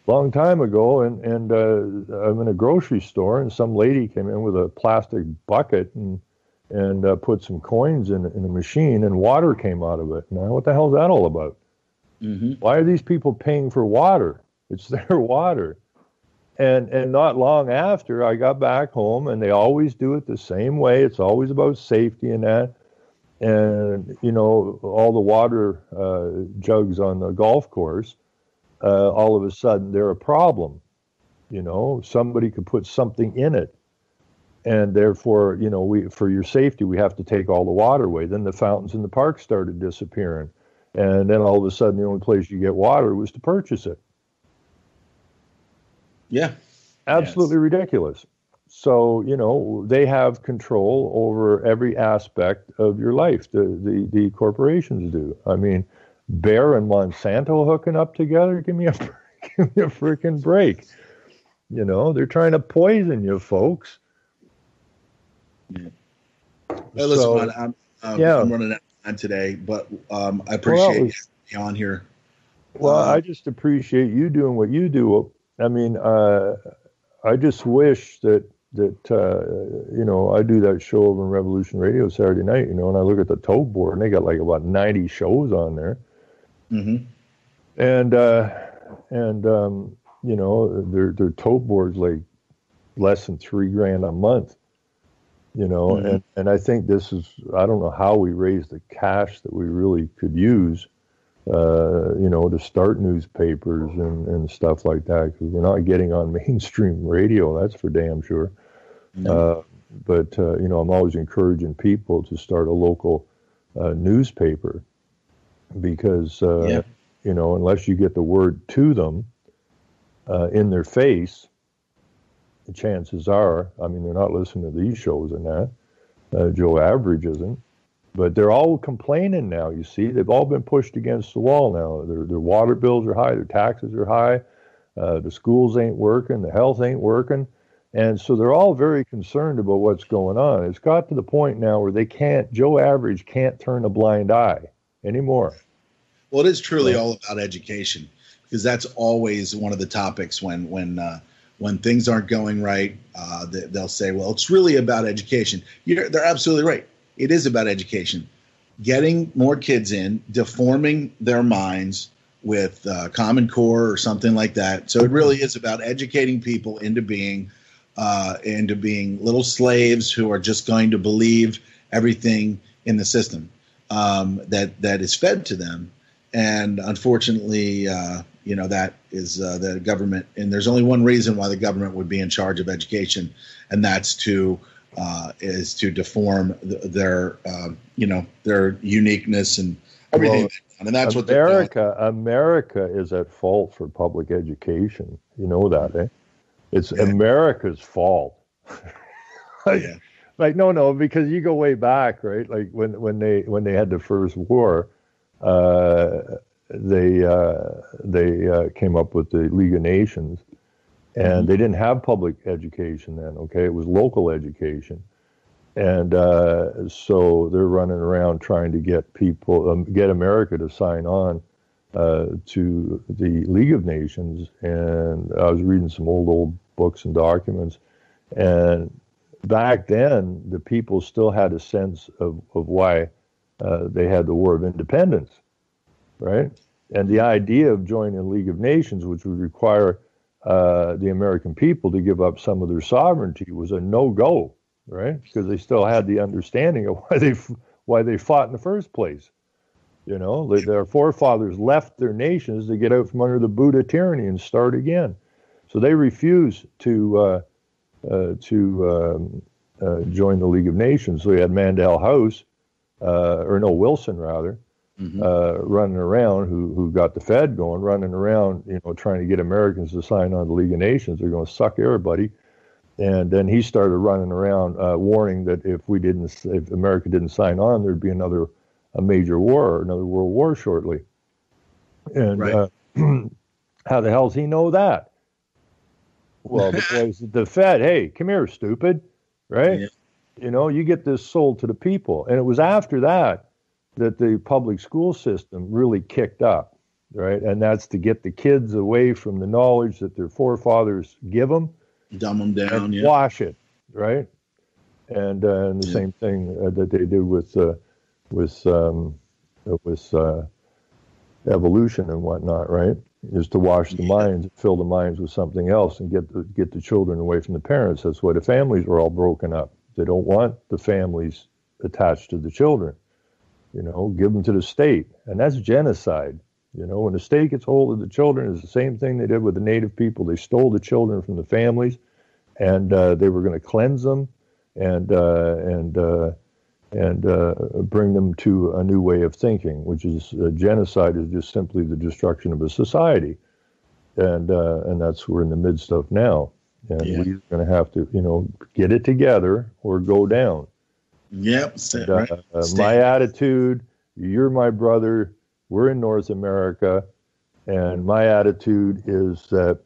long time ago, and I'm in a grocery store, and some lady came in with a plastic bucket and put some coins in a machine, and water came out of it. Now, what the hell is that all about? Mm-hmm. Why are these people paying for water? It's their water. And not long after, I got back home, and they always do it the same way. It's always about safety and that. And, all the water jugs on the golf course, all of a sudden they're a problem. Somebody could put something in it. And therefore, for your safety, we have to take all the water away. Then the fountains in the park started disappearing. And then all of a sudden, the only place you get water was to purchase it. Yeah. Absolutely ridiculous. So, they have control over every aspect of your life. The corporations do. Bayer and Monsanto hooking up together? Give me a freaking break. You know, they're trying to poison you, folks. Yeah. Hey, listen, So, man, I'm yeah. running out of time today, but I appreciate you being on here. Well, I just appreciate you doing what you do. I mean, I just wish that you know, I do that show over on Revolution Radio Saturday night, you know, and I look at the tote board and they got like about 90 shows on there. Mm-hmm. And you know, their tote board's like less than $3,000 a month, you know, Mm-hmm. and I think this is, I don't know how we raise the cash that we really could use, you know, to start newspapers and stuff like that, because we're not getting on mainstream radio, that's for damn sure. No. But you know, I'm always encouraging people to start a local newspaper, because you know, unless you get the word to them in their face, the chances are, I mean, they're not listening to these shows and that. Joe Average isn't. But they're all complaining now, you see. They've all been pushed against the wall now. Their water bills are high, their taxes are high, the schools ain't working, the health ain't working. And so they're all very concerned about what's going on. It's got to the point now where Joe Average can't turn a blind eye anymore. Well, it is truly all about education, because that's always one of the topics when things aren't going right. They'll say, well, it's really about education. They're absolutely right. It is about education, getting more kids in, deforming their minds with Common Core or something like that. So it really is about educating people into being little slaves who are just going to believe everything in the system that is fed to them. And unfortunately, you know, that is the government. And there's only one reason why the government would be in charge of education, and that's to deform their you know, their uniqueness and everything. Well, and that's what America is at fault for public education. You know that, eh? It's America's fault. Like no, because you go way back, right? Like when they had the first war, they came up with the League of Nations, and they didn't have public education then. Okay, it was local education, and so they're running around trying to get people, get America to sign on to the League of Nations. And I was reading some old books and documents, and back then the people still had a sense of why they had the War of Independence, right? And the idea of joining the League of Nations, which would require the American people to give up some of their sovereignty, was a no-go, right? Because they still had the understanding of why they fought in the first place. You know, their forefathers left their nations to get out from under the Buddha tyranny and start again. So they refused to join the League of Nations. So you had Mandel House, Wilson rather, running around, who got the Fed going, running around, you know, trying to get Americans to sign on the League of Nations. They're going to suck everybody. And then he started running around warning that if America didn't sign on, there'd be a major war, another world war shortly. And how the hell's he know that? Well, because the Fed, hey, come here, stupid, right? Yeah. You know, you get this sold to the people. And it was after that the public school system really kicked up, right? And that's to get the kids away from the knowledge that their forefathers give them. Dumb them down, and wash it, right? And the same thing that they did with evolution and whatnot, right? Is to wash the minds, fill the minds with something else, and get the children away from the parents. That's why the families were all broken up. They don't want the families attached to the children. You know, give them to the state, and that's genocide. You know, when the state gets hold of the children, it's the same thing they did with the native people. They stole the children from the families, and they were going to cleanse them and bring them to a new way of thinking, which is genocide is just simply the destruction of a society, and that's what we're in the midst of now. And we're going to have to, you know, get it together or go down. Yep. My attitude: you're my brother. We're in North America, and my attitude is that,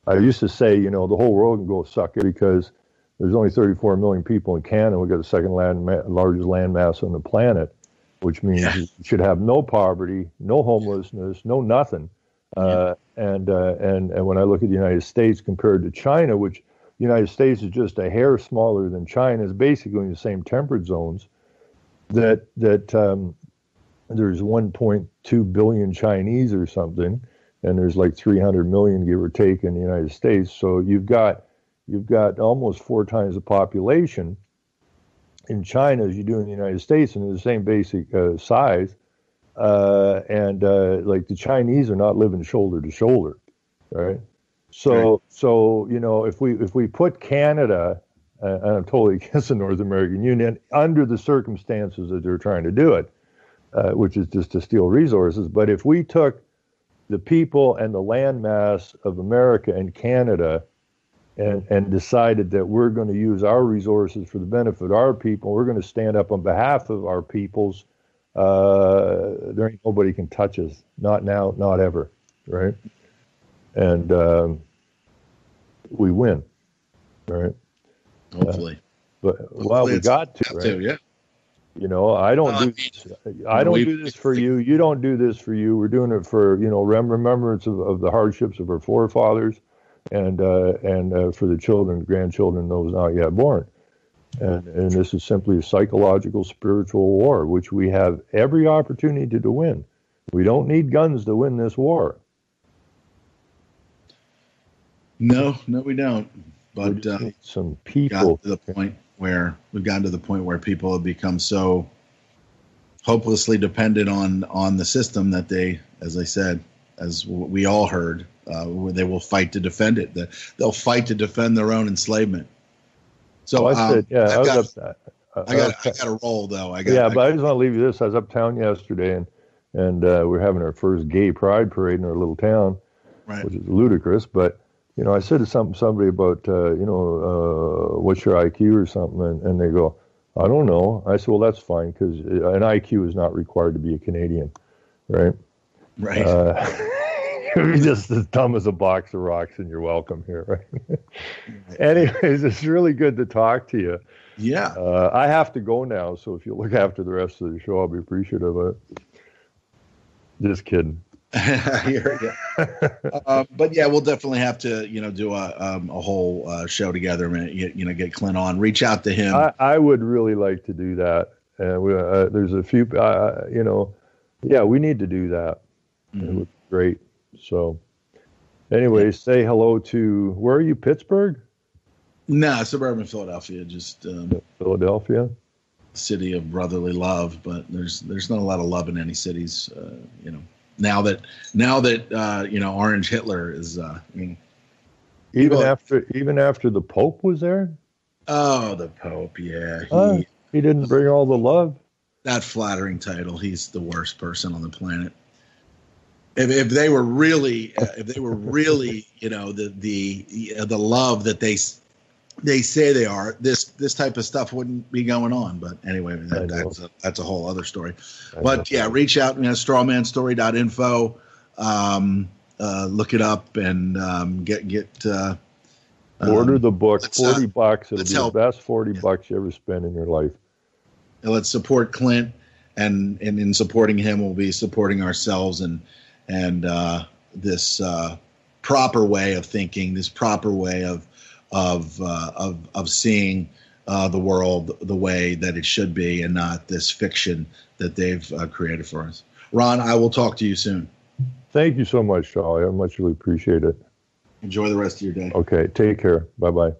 I used to say, the whole world can go suck it because there's only 34 million people in Canada. We've got the second largest land mass on the planet, which means you should have no poverty, no homelessness, no nothing. And when I look at the United States compared to China, which the United States is just a hair smaller than China, is basically in the same temperate zones, that there's 1.2 billion Chinese or something, and there's like 300 million, give or take, in the United States. So you've got almost 4 times the population in China as you do in the United States, and they're the same basic size. Like the Chinese are not living shoulder to shoulder, right? So if we put Canada, and I'm totally against the North American Union, under the circumstances that they're trying to do it, which is just to steal resources. But if we took the people and the land mass of America and Canada and decided that we're going to use our resources for the benefit of our people, we're going to stand up on behalf of our peoples, there ain't nobody can touch us. Not now, not ever, right? And we win, right? Hopefully. We got to, right? Yeah. I don't do this for you. You don't do this for you. We're doing it for, remembrance of the hardships of our forefathers and for the children, grandchildren, those not yet born. And this is simply a psychological, spiritual war, which we have every opportunity to win. We don't need guns to win this war. No, we don't. But some people we've gotten to the point where people have become so hopelessly dependent on the system that they, as I said, as we all heard, they will fight to defend it. They'll fight to defend their own enslavement. So I got to roll though. But I just want to leave you this. I was uptown yesterday, and we're having our first gay pride parade in our little town, right, which is ludicrous, but. I said to somebody about, what's your IQ or something, and they go, I don't know. I said, well, that's fine, because an IQ is not required to be a Canadian, right? Right. You're just as dumb as a box of rocks, and you're welcome here, right? Anyways, it's really good to talk to you. Yeah. I have to go now, so if you look after the rest of the show, I'll be appreciative of it. Just kidding. But yeah, we'll definitely have to, do a whole show together. Get Clint on. Reach out to him. I would really like to do that. There's a few, we need to do that. Mm-hmm. It would be great. So, anyway, say hello to, where are you? Pittsburgh? No, suburban Philadelphia. Just Philadelphia. City of brotherly love, but there's not a lot of love in any cities. Now that Orange Hitler is even after the Pope was there. Oh, the Pope, yeah. He didn't bring all the love. That flattering title. He's the worst person on the planet. If they were really, the love that they say they are, this type of stuff wouldn't be going on. But anyway, that's a whole other story. But yeah, reach out, strawmanstory.info. Look it up and get order the book. $40. It'll be the best $40 you ever spend in your life. And let's support Clint, and in supporting him, we'll be supporting ourselves and this proper way of thinking, this proper way of seeing the world the way that it should be, and not this fiction that they've created for us. Ron, I will talk to you soon. Thank you so much, Charlie. I much really appreciate it. Enjoy the rest of your day. Okay, take care. Bye-bye.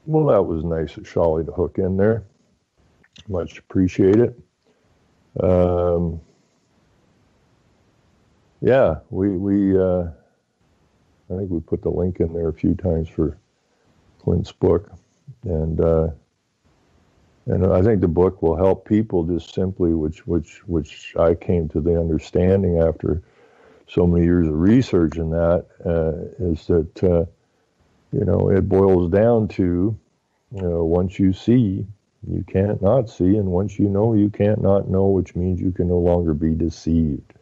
Well, that was nice of Charlie to hook in there. Much appreciate it. Yeah, we I think we put the link in there a few times for Clint's book, and I think the book will help people just simply, which I came to the understanding after so many years of research in that, is that it boils down to once you see, you can't not see, and once you know, you can't not know, which means you can no longer be deceived.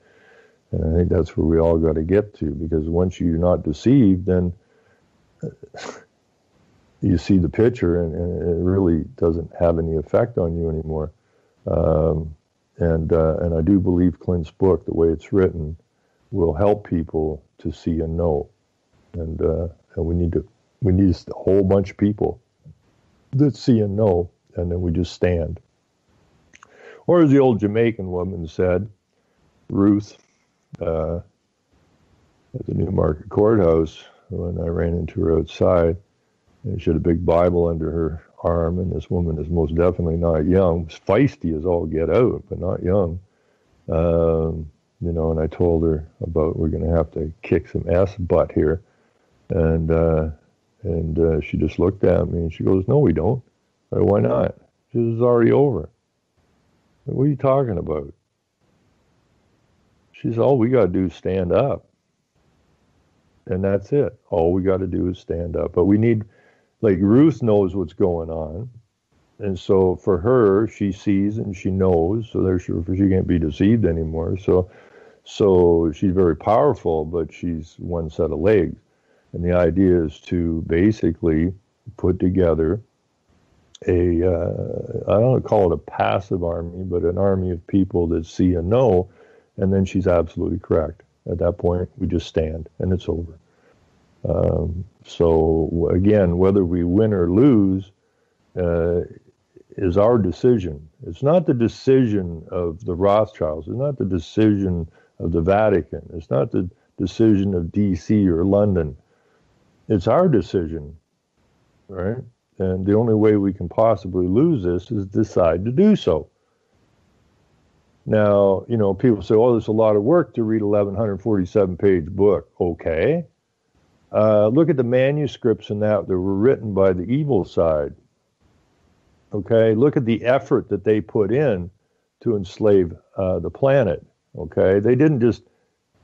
And I think that's where we all got to get to, because once you're not deceived, then you see the picture, and it really doesn't have any effect on you anymore. And I do believe Clint's book, the way it's written, will help people to see and know. And we need a whole bunch of people that see and know, and then we just stand. Or as the old Jamaican woman said, Ruth, at the Newmarket Courthouse, when I ran into her outside, and she had a big Bible under her arm, and this woman is most definitely not young, feisty as all get out, but not young. And I told her about, we're going to have to kick some ass butt here. And she just looked at me and she goes, "No, we don't." I said, "Why not?" She says, "It's already over." I said, "What are you talking about?" She says, "All we got to do is stand up." And that's it. All we got to do is stand up. But we need, like, Ruth knows what's going on. And so for her, she sees and she knows, so therefore she can't be deceived anymore. So she's very powerful, but she's one set of legs. And the idea is to basically put together I don't call it a passive army, but an army of people that see and know, and then she's absolutely correct. At that point, we just stand, and it's over. So again, whether we win or lose is our decision. It's not the decision of the Rothschilds. It's not the decision of the Vatican. It's not the decision of D.C. or London. It's our decision, right? And the only way we can possibly lose this is decide to do so. Now, people say, "Oh, there's a lot of work to read 1,147-page book." Okay. Look at the manuscripts in that were written by the evil side. Okay. Look at the effort that they put in to enslave the planet. Okay. They didn't just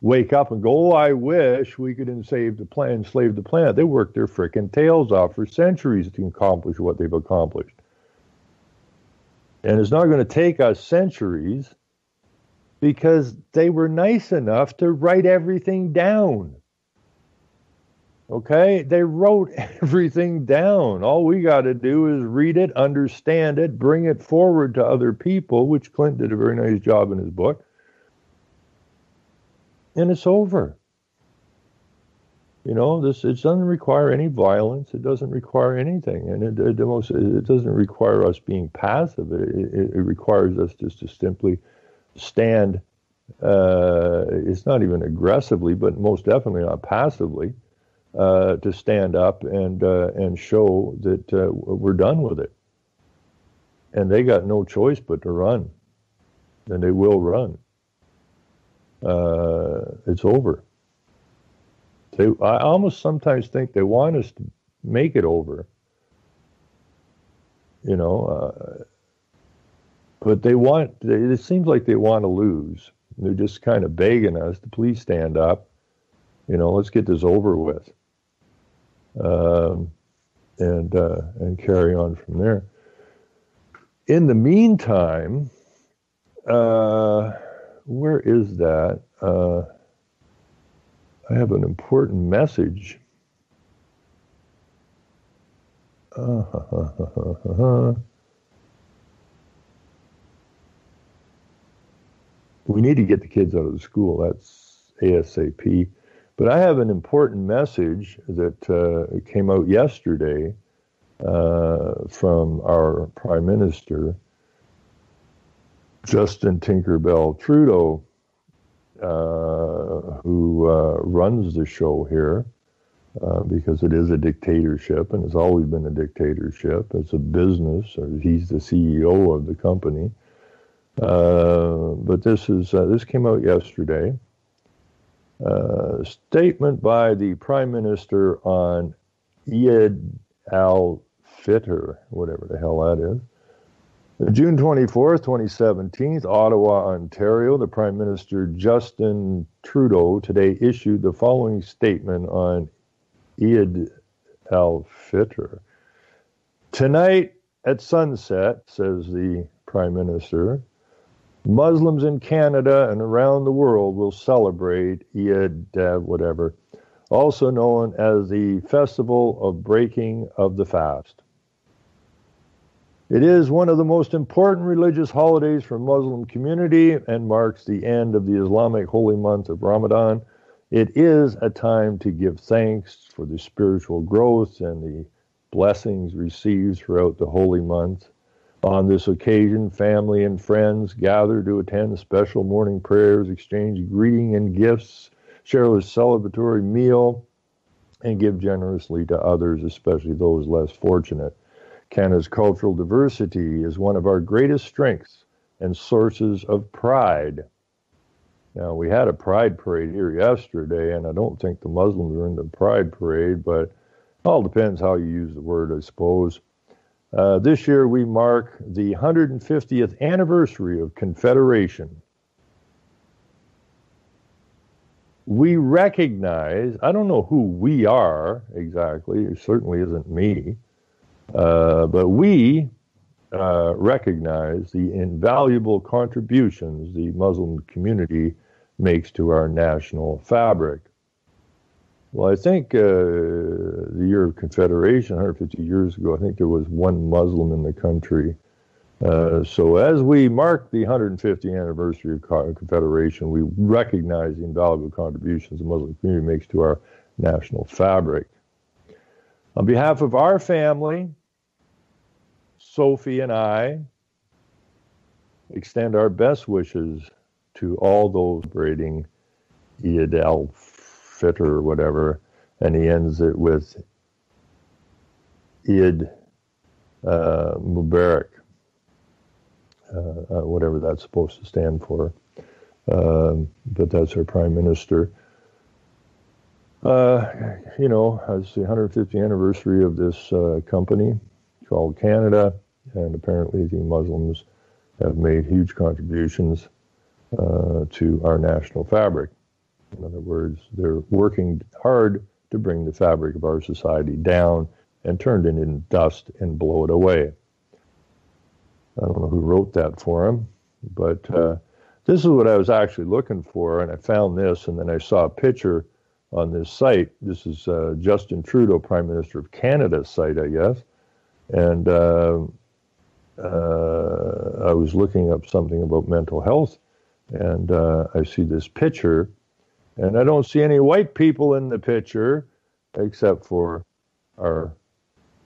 wake up and go, "Oh, I wish we could enslave the planet." They worked their frickin' tails off for centuries to accomplish what they've accomplished. And it's not going to take us centuries, because they were nice enough to write everything down. Okay? They wrote everything down. All we got to do is read it, understand it, bring it forward to other people, which Clint did a very nice job in his book. And it's over. It doesn't require any violence. It doesn't require anything. And it doesn't require us being passive. It requires us just to simply stand. It's not even aggressively, but most definitely not passively, to stand up and show that we're done with it. And they got no choice but to run. And they will run. It's over. I almost sometimes think they want us to make it over. But it seems like they want to lose. They're just kind of begging us to please stand up. Let's get this over with. And carry on from there. In the meantime, where is that? I have an important message. We need to get the kids out of the school. That's ASAP. But I have an important message that came out yesterday from our Prime Minister, Justin Tinkerbell Trudeau, who runs the show here, because it is a dictatorship, and it's always been a dictatorship. It's a business, or he's the CEO of the company. But this came out yesterday. Statement by the Prime Minister on Eid al-Fitr, whatever the hell that is. June 24th, 2017, Ottawa, Ontario, the Prime Minister Justin Trudeau today issued the following statement on Eid al-Fitr. Tonight at sunset, says the Prime Minister, Muslims in Canada and around the world will celebrate Eid, whatever, also known as the Festival of Breaking of the Fast. It is one of the most important religious holidays for Muslim community and marks the end of the Islamic holy month of Ramadan. It is a time to give thanks for the spiritual growth and the blessings received throughout the holy month. On this occasion, family and friends gather to attend special morning prayers, exchange greeting and gifts, share a celebratory meal, and give generously to others, especially those less fortunate. Canada's cultural diversity is one of our greatest strengths and sources of pride. Now, we had a pride parade here yesterday, and I don't think the Muslims were in the pride parade, but it all depends how you use the word, I suppose. This year we mark the 150th anniversary of Confederation. We recognize, I don't know who we are exactly, it certainly isn't me, but we recognize the invaluable contributions the Muslim community makes to our national fabric. Well, I think the year of Confederation, 150 years ago, I think there was one Muslim in the country. So as we mark the 150th anniversary of Confederation, we recognize the invaluable contributions the Muslim community makes to our national fabric. On behalf of our family, Sophie and I extend our best wishes to all those celebrating Eid al-Fitr or whatever, and he ends it with Eid Mubarak, whatever that's supposed to stand for. But that's our Prime Minister. You know, it's the 150th anniversary of this company called Canada, and apparently the Muslims have made huge contributions to our national fabric. In other words, they're working hard to bring the fabric of our society down and turn it into dust and blow it away. I don't know who wrote that for him, but this is what I was actually looking for, and I found this, and then I saw a picture on this site. This is Justin Trudeau, Prime Minister of Canada's site, I guess, and I was looking up something about mental health, and I see this picture, and I don't see any white people in the picture except for our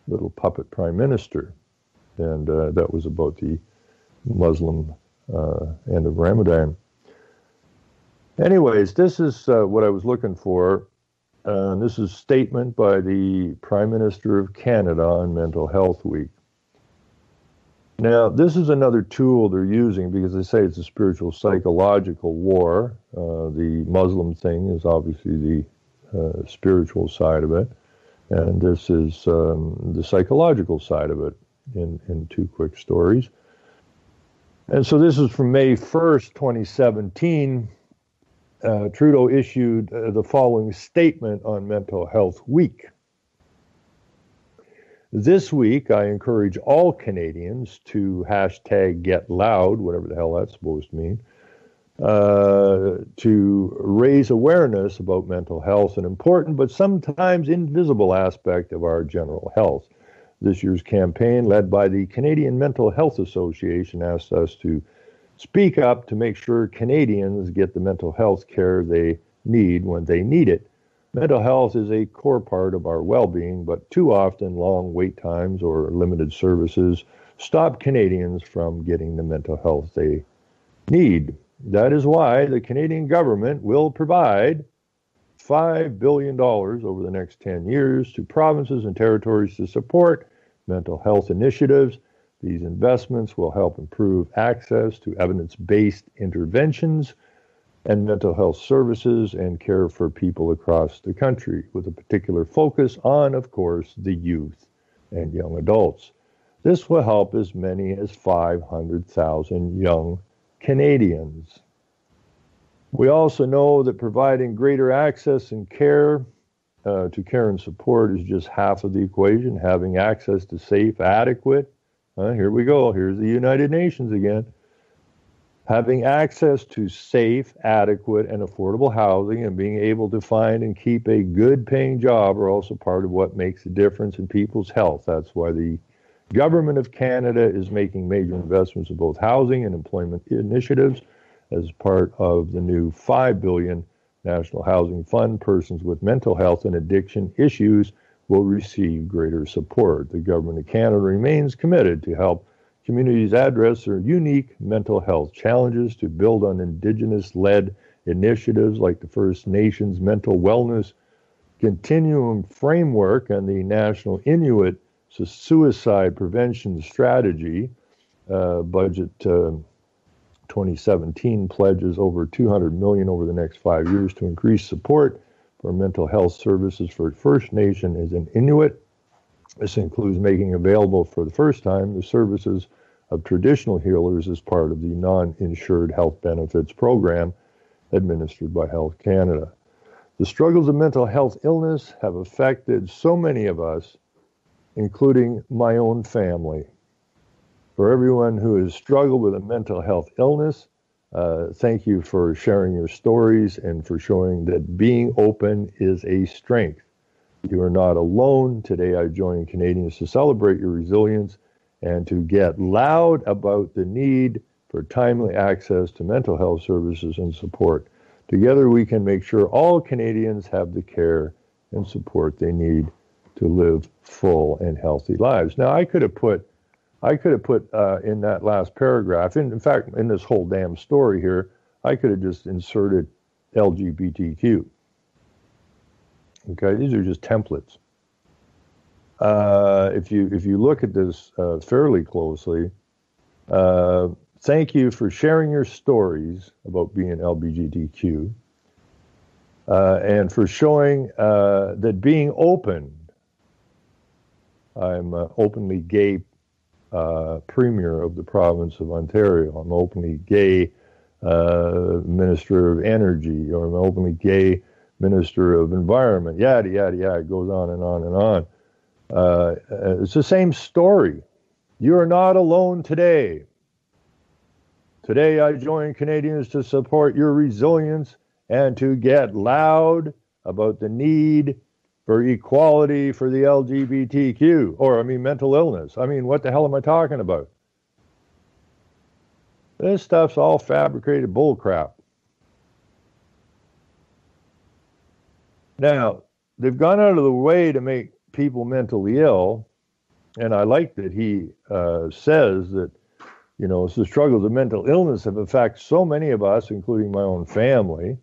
little puppet Prime Minister. And that was about the Muslim end of Ramadan. Anyways, this is what I was looking for. This is a statement by the Prime Minister of Canada on Mental Health Week. Now, this is another tool they're using because they say it's a spiritual psychological war. The Muslim thing is obviously the spiritual side of it, and this is the psychological side of it in two quick stories. And so this is from May 1st, 2017. Trudeau issued the following statement on Mental Health Week. This week, I encourage all Canadians to #GetLoud, whatever the hell that's supposed to mean, to raise awareness about mental health, an important but sometimes invisible aspect of our general health. This year's campaign, led by the Canadian Mental Health Association, asks us to speak up to make sure Canadians get the mental health care they need when they need it. Mental health is a core part of our well-being, but too often long wait times or limited services stop Canadians from getting the mental health they need. That is why the Canadian government will provide $5 billion over the next 10 years to provinces and territories to support mental health initiatives. These investments will help improve access to evidence-based interventions and mental health services and care for people across the country, with a particular focus on, of course, the youth and young adults. This will help as many as 500,000 young Canadians. We also know that providing greater access and care to care and support is just half of the equation. Having access to safe, adequate, here we go, here's the United Nations again. Having access to safe, adequate, and affordable housing and being able to find and keep a good paying job are also part of what makes a difference in people's health. That's why the Government of Canada is making major investments in both housing and employment initiatives as part of the new $5 billion National Housing Fund. Persons with mental health and addiction issues will receive greater support. The Government of Canada remains committed to help communities address their unique mental health challenges, to build on Indigenous-led initiatives like the First Nations Mental Wellness Continuum Framework and the National Inuit Suicide Prevention Strategy. Budget 2017 pledges over $200 million over the next 5 years to increase support for mental health services for First Nation as an Inuit. This includes making available for the first time the services of traditional healers as part of the non-insured health benefits program administered by Health Canada. The struggles of mental health illness have affected so many of us, including my own family. For everyone who has struggled with a mental health illness, thank you for sharing your stories and for showing that being open is a strength. You are not alone. Today I join Canadians to celebrate your resilience and to get loud about the need for timely access to mental health services and support. Together we can make sure all Canadians have the care and support they need to live full and healthy lives. Now I could have put in that last paragraph, in fact, in this whole damn story here, I could have just inserted LGBTQ. Okay, these are just templates. If you look at this fairly closely, thank you for sharing your stories about being LGBTQ, and for showing that being open. I'm an openly gay Premier of the province of Ontario. I'm an openly gay Minister of Energy, or I'm an openly gay Minister of Environment, yada, yada, yada. It goes on and on and on. It's the same story. You are not alone today. Today I join Canadians to support your resilience and to get loud about the need for equality for the LGBTQ, mental illness. What the hell am I talking about? This stuff's all fabricated bullcrap. Now, they've gone out of the way to make people mentally ill, and I like that he says that, the struggles of mental illness have affected so many of us, including my own family,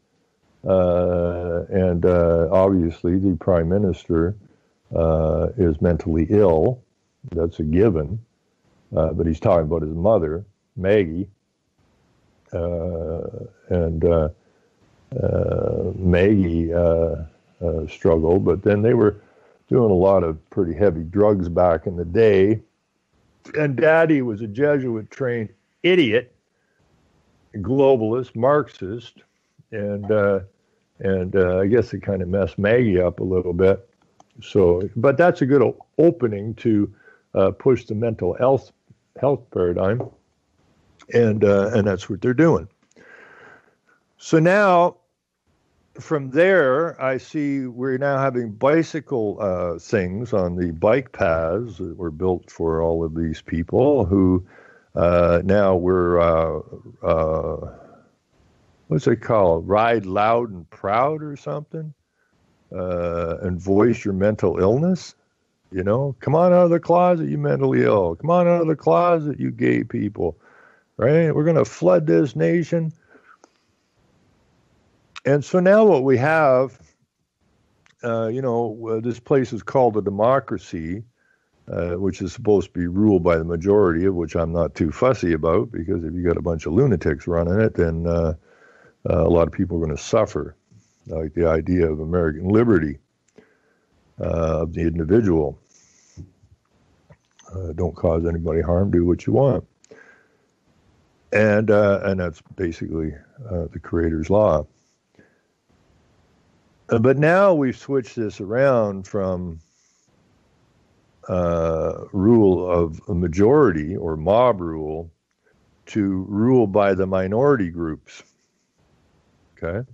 and obviously the Prime Minister is mentally ill. That's a given, but he's talking about his mother, Maggie, and Maggie struggled, but then they were doing a lot of pretty heavy drugs back in the day. And Daddy was a Jesuit-trained idiot, globalist, Marxist, and I guess it kind of messed Maggie up a little bit. So, but that's a good opening to push the mental health paradigm, and that's what they're doing. So now, from there, I see we're now having bicycle things on the bike paths that were built for all of these people who now we're, what's it called? Ride loud and proud or something? And voice your mental illness? Come on out of the closet, you mentally ill. Come on out of the closet, you gay people. Right? We're going to flood this nation. And so now what we have, this place is called a democracy, which is supposed to be ruled by the majority, of which I'm not too fussy about, because if you got a bunch of lunatics running it, then a lot of people are going to suffer. Like the idea of American liberty, of the individual. Don't cause anybody harm, do what you want. And that's basically the Creator's law. But now we've switched this around from rule of a majority or mob rule to rule by the minority groups, okay,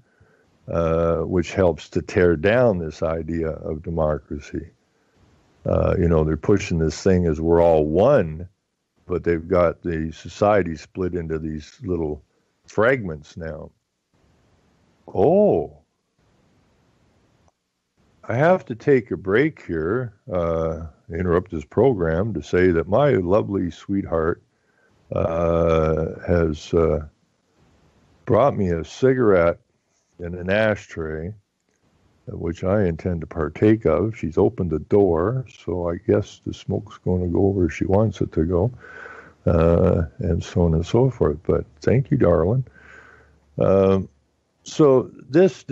which helps to tear down this idea of democracy. They're pushing this thing as we're all one, but they've got the society split into these little fragments now. Oh, I have to take a break here, interrupt this program to say that my lovely sweetheart has brought me a cigarette in an ashtray, which I intend to partake of. She's opened the door, so I guess the smoke's going to go where she wants it to go, and so on and so forth. But thank you, darling. So this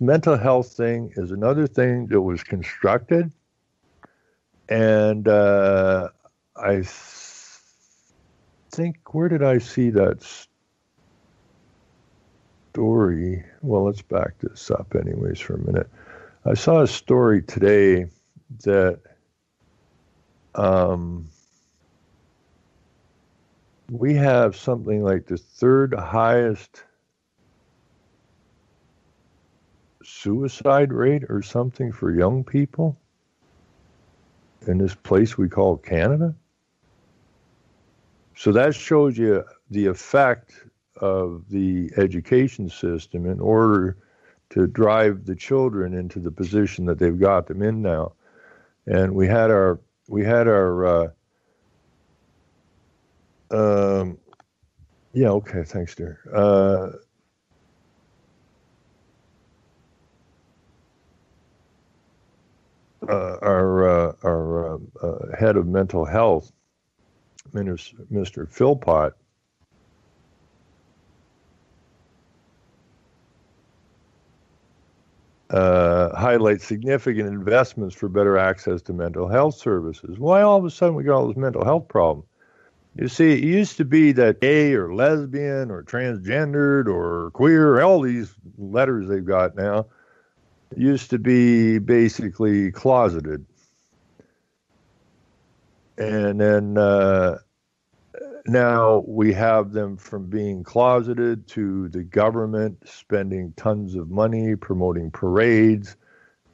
mental health thing is another thing that was constructed, and I think, where did I see that story? Well, let's back this up anyways for a minute. I saw a story today that we have something like the third highest suicide rate or something for young people in this place we call Canada. So that shows you the effect of the education system in order to drive the children into the position that they've got them in now. And we had our yeah, okay, thanks, dear. Our head of mental health, Mr. Philpott, highlights significant investments for better access to mental health services. Why all of a sudden we got all this mental health problem? You see, it used to be that gay or lesbian or transgendered or queer, all these letters they've got now, used to be basically closeted. And then now we have them from being closeted to the government spending tons of money promoting parades,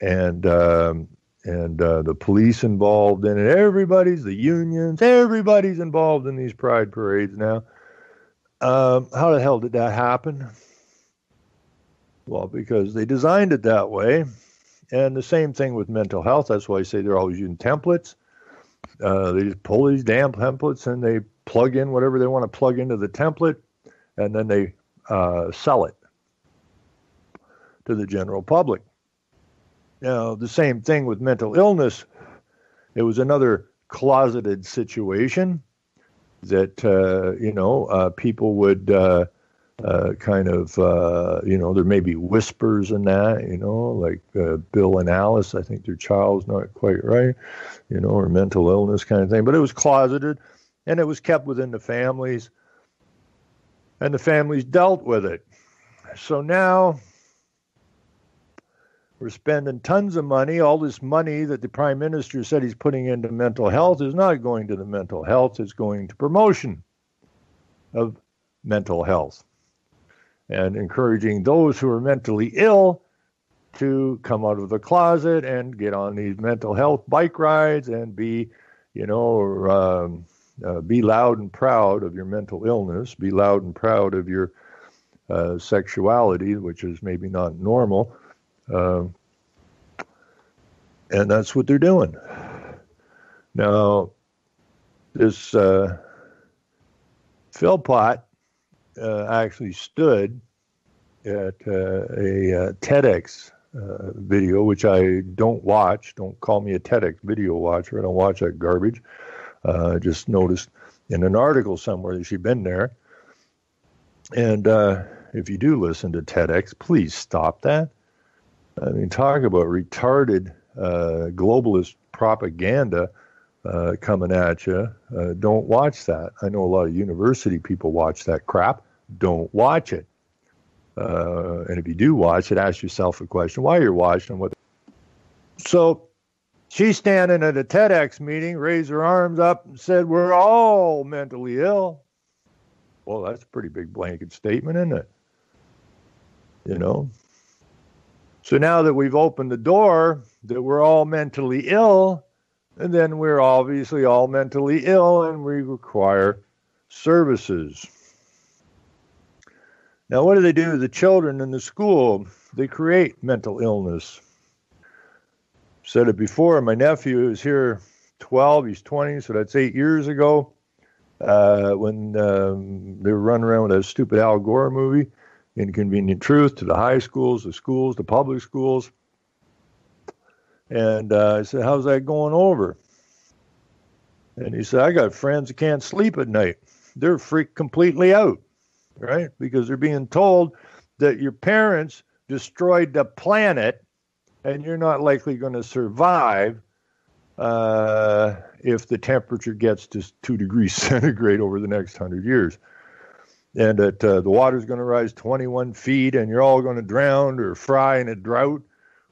and the police involved in it. The unions, everybody's involved in these pride parades now. How the hell did that happen? Well, because they designed it that way. And the same thing with mental health. That's why I say they're always using templates. They just pull these damn templates and they plug in whatever they want to plug into the template, and then they sell it to the general public. Now, the same thing with mental illness. It was another closeted situation that, people would there may be whispers in that, like Bill and Alice, I think their child's not quite right, or mental illness kind of thing. But it was closeted, and it was kept within the families, and the families dealt with it. So now we're spending tons of money. All this money that the Prime Minister said he's putting into mental health is not going to the mental health, it's going to promotion of mental health and encouraging those who are mentally ill to come out of the closet and get on these mental health bike rides and be, be loud and proud of your mental illness, be loud and proud of your sexuality, which is maybe not normal. And that's what they're doing. Now, this Philpott actually stood at a TEDx video, which I don't watch. Don't call me a TEDx video watcher. I don't watch that garbage. I just noticed in an article somewhere that she'd been there. And if you do listen to TEDx, please stop that. I mean, talk about retarded globalist propaganda coming at you. Don't watch that. I know a lot of university people watch that crap. Don't watch it. And if you do watch it, ask yourself a question why you're watching and what. So she's standing at a TEDx meeting, raised her arms up and said, we're all mentally ill. Well, that's a pretty big blanket statement, isn't it? You know? So now that we've opened the door that we're all mentally ill, and then we're obviously all mentally ill and we require services. Now, what do they do to the children in the school? They create mental illness. Said it before, my nephew is here 12, he's 20, so that's 8 years ago, when they were running around with that stupid Al Gore movie, Inconvenient Truth, to the high schools, the public schools. And I said, how's that going over? And he said, I got friends that can't sleep at night. They're freaked completely out, right? Because they're being told that your parents destroyed the planet and you're not likely going to survive if the temperature gets to 2 degrees centigrade over the next 100 years. And that the water's going to rise 21 feet and you're all going to drown or fry in a drought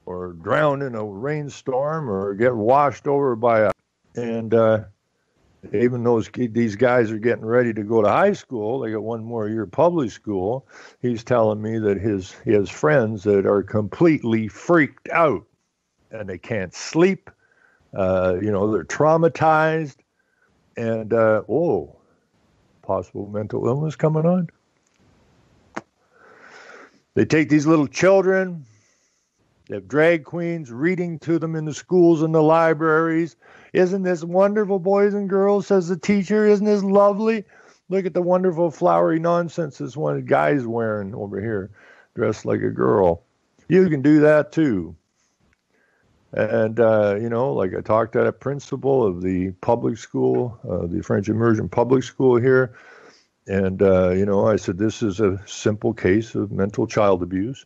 or drown in a rainstorm or get washed over by a... And even though these guys are getting ready to go to high school, they got one more year public school, he's telling me that he has friends that are completely freaked out and they can't sleep. They're traumatized and, possible mental illness coming on. They take these little children, they have drag queens reading to them in the schools and the libraries. Isn't this wonderful, boys and girls, says the teacher. Isn't this lovely? Look at the wonderful flowery nonsense this one guy's wearing over here, dressed like a girl. You can do that too. And, like I talked to a principal of the public school, the French Immersion Public School here. And, I said, this is a simple case of mental child abuse.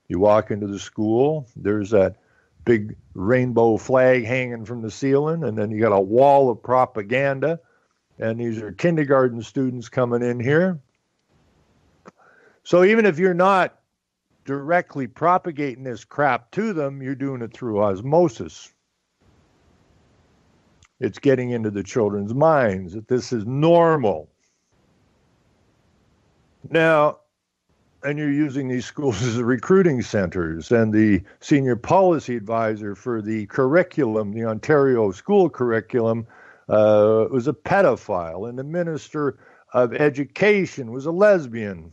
You walk into the school, there's that big rainbow flag hanging from the ceiling, and then you got a wall of propaganda. And these are kindergarten students coming in here. So even if you're not directly propagating this crap to them, you're doing it through osmosis. It's getting into the children's minds that this is normal. Now, and you're using these schools as recruiting centers, and the senior policy advisor for the curriculum, the Ontario school curriculum, was a pedophile, and the minister of education was a lesbian.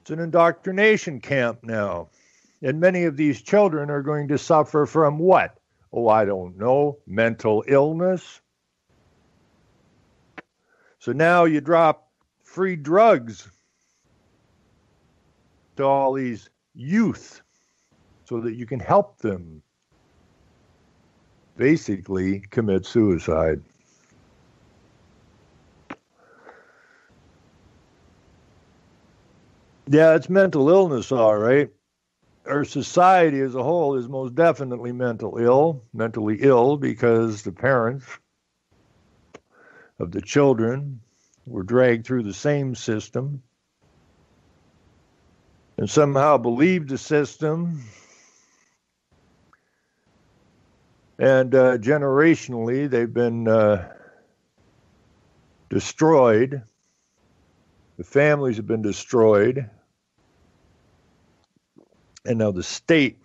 It's an indoctrination camp now. And many of these children are going to suffer from what? Oh, I don't know. Mental illness. So now you drop free drugs to all these youth so that you can help them basically commit suicide. Yeah, it's mental illness, all right. Our society as a whole is most definitely mentally ill because the parents of the children were dragged through the same system and somehow believed the system. And generationally, they've been destroyed. The families have been destroyed. And now the state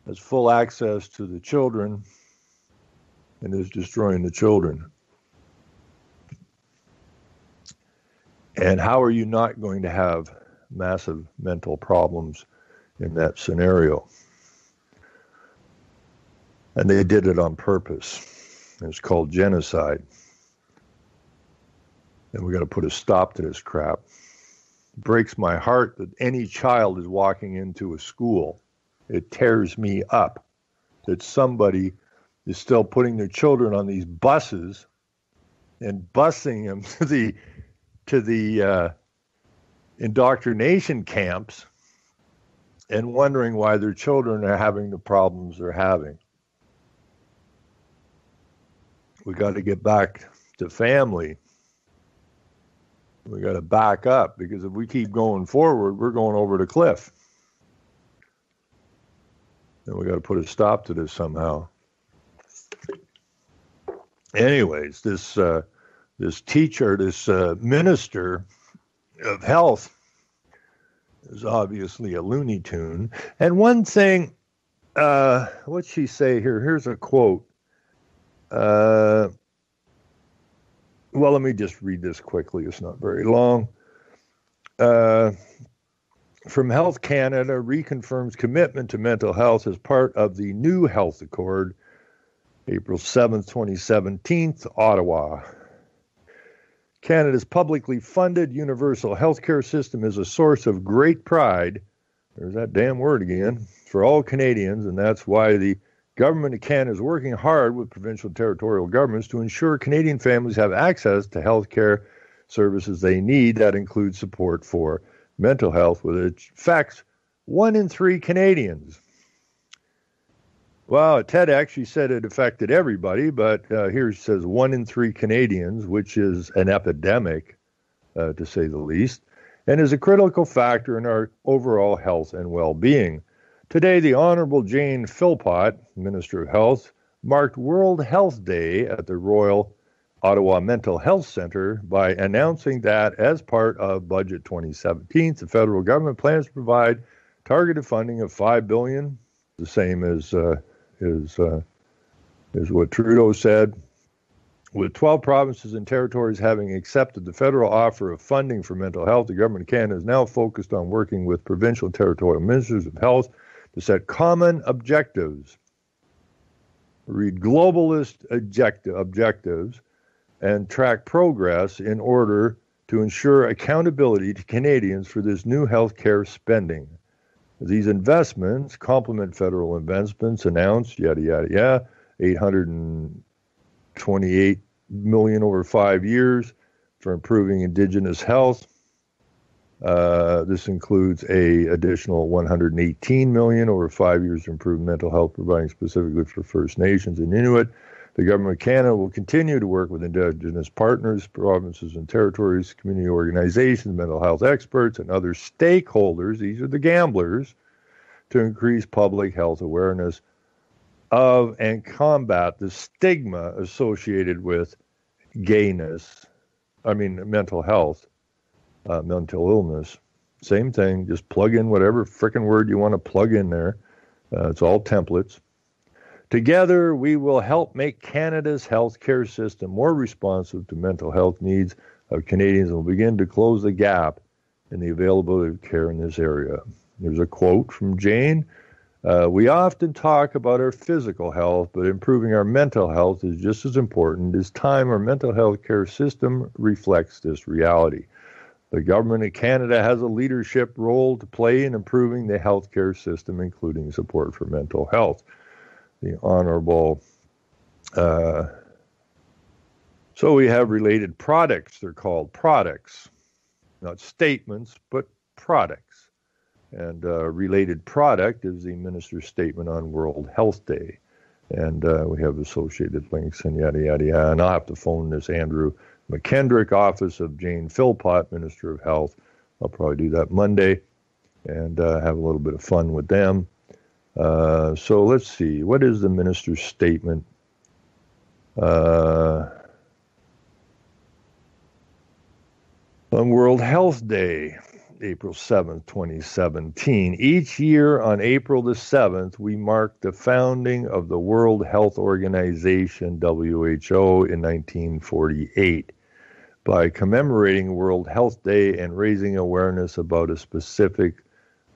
has full access to the children and is destroying the children. And how are you not going to have massive mental problems in that scenario? And they did it on purpose. It's called genocide. And we got to put a stop to this crap. It breaks my heart that any child is walking into a school. It tears me up that somebody is still putting their children on these buses and busing them to the indoctrination camps and wondering why their children are having the problems they're having. We got to get back to family. We got to back up, because if we keep going forward, we're going over the cliff. And we got to put a stop to this somehow. Anyways, this teacher, this minister of health is obviously a Looney Tune. And one thing, what'd she say here? Here's a quote. Well, let me just read this quickly. It's not very long. From Health Canada reconfirms commitment to mental health as part of the new health accord, April 7th, 2017, Ottawa. Canada's publicly funded universal healthcare system is a source of great pride, there's that damn word again, for all Canadians, and that's why the Government of Canada is working hard with provincial and territorial governments to ensure Canadian families have access to healthcare services they need. That includes support for mental health, which affects 1 in 3 Canadians. Well, at TEDx, she said it affected everybody, but here she says 1 in 3 Canadians, which is an epidemic, to say the least, and is a critical factor in our overall health and well-being. Today, the Honourable Jane Philpott, Minister of Health, marked World Health Day at the Royal Ottawa Mental Health Centre by announcing that as part of Budget 2017, the federal government plans to provide targeted funding of $5 billion, the same as what Trudeau said. With 12 provinces and territories having accepted the federal offer of funding for mental health, the Government of Canada is now focused on working with provincial and territorial ministers of health to set common objectives, read globalist objectives, and track progress in order to ensure accountability to Canadians for this new healthcare spending. These investments complement federal investments announced, $828 million over 5 years for improving Indigenous health. This includes a additional $118 million over 5 years to improve mental health, providing specifically for First Nations and Inuit. The Government of Canada will continue to work with Indigenous partners, provinces and territories, community organizations, mental health experts, and other stakeholders, these are the gamblers, to increase public health awareness of and combat the stigma associated with mental health, mental illness. Same thing, just plug in whatever frickin' word you want to plug in there. It's all templates. Together, we will help make Canada's healthcare system more responsive to mental health needs of Canadians and will begin to close the gap in the availability of care in this area. There's a quote from Jane. We often talk about our physical health, but improving our mental health is just as important. It's time our mental health care system reflects this reality. The Government of Canada has a leadership role to play in improving the healthcare system, including support for mental health. The Honourable, so we have related products. They're called products, not statements, but products. And related product is the Minister's Statement on World Health Day. And we have associated links and yada, yada, yada. And I'll have to phone this Andrew McKendrick, Office of Jane Philpott, Minister of Health. I'll probably do that Monday and have a little bit of fun with them. So let's see. What is the Minister's Statement? On World Health Day, April 7th, 2017. Each year on April the 7th, we mark the founding of the World Health Organization, WHO, in 1948 by commemorating World Health Day and raising awareness about a specific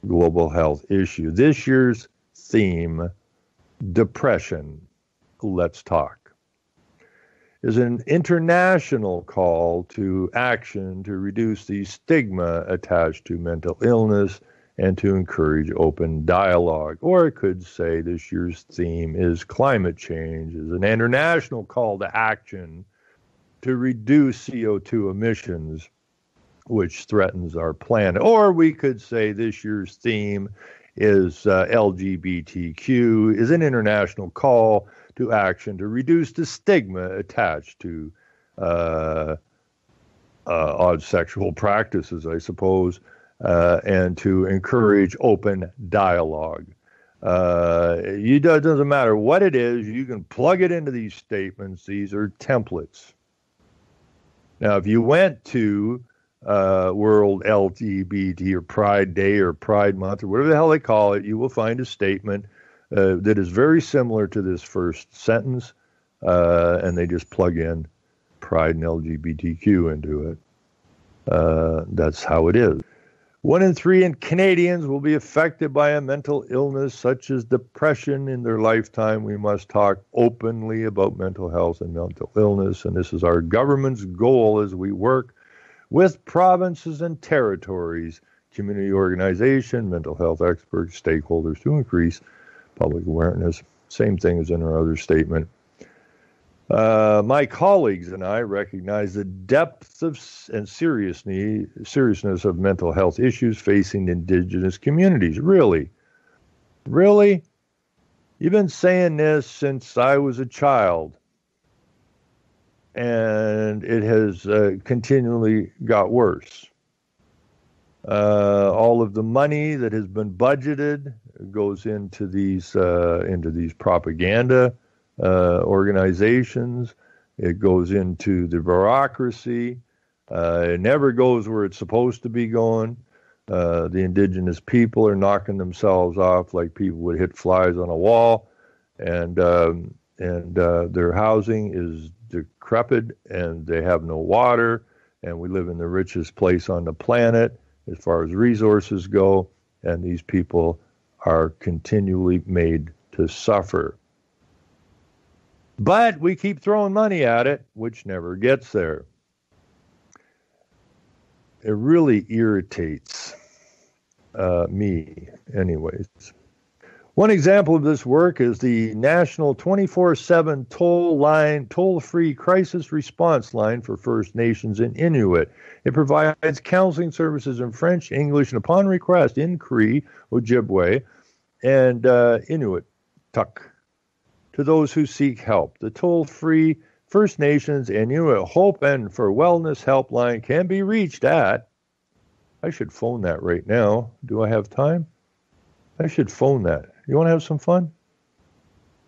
global health issue. This year's theme, depression, let's talk, is an international call to action to reduce the stigma attached to mental illness and to encourage open dialogue. Or it could say this year's theme is climate change, is an international call to action to reduce CO2 emissions, which threatens our planet. Or we could say this year's theme is LGBTQ, is an international call to action to reduce the stigma attached to odd sexual practices, I suppose, and to encourage open dialogue. It doesn't matter what it is, you can plug it into these statements. These are templates. Now, if you went to World LGBT or Pride Day or Pride Month or whatever the hell they call it, you will find a statement that is very similar to this first sentence, and they just plug in Pride and LGBTQ into it. That's how it is. 1 in 3 Canadians will be affected by a mental illness such as depression in their lifetime. We must talk openly about mental health and mental illness, and this is our government's goal as we work with provinces and territories, community organization, mental health experts, stakeholders to increase public awareness. Same thing as in our other statement. My colleagues and I recognize the depth and seriousness of mental health issues facing Indigenous communities. Really? Really? You've been saying this since I was a child, and it has continually got worse. All of the money that has been budgeted goes into these propaganda organizations. It goes into the bureaucracy. It never goes where it's supposed to be going. The Indigenous people are knocking themselves off like people would hit flies on a wall, and their housing is decrepit, and they have no water. And we live in the richest place on the planet as far as resources go, and these people are continually made to suffer. But we keep throwing money at it, which never gets there. It really irritates me, anyways. One example of this work is the National 24/7 toll-free crisis response line for First Nations and Inuit. It provides counseling services in French, English, and upon request in Cree, Ojibwe, and Inuit, Tuk, to those who seek help. The toll-free First Nations and Inuit Hope and for Wellness helpline can be reached at, I should phone that right now. Do I have time? I should phone that. You want to have some fun?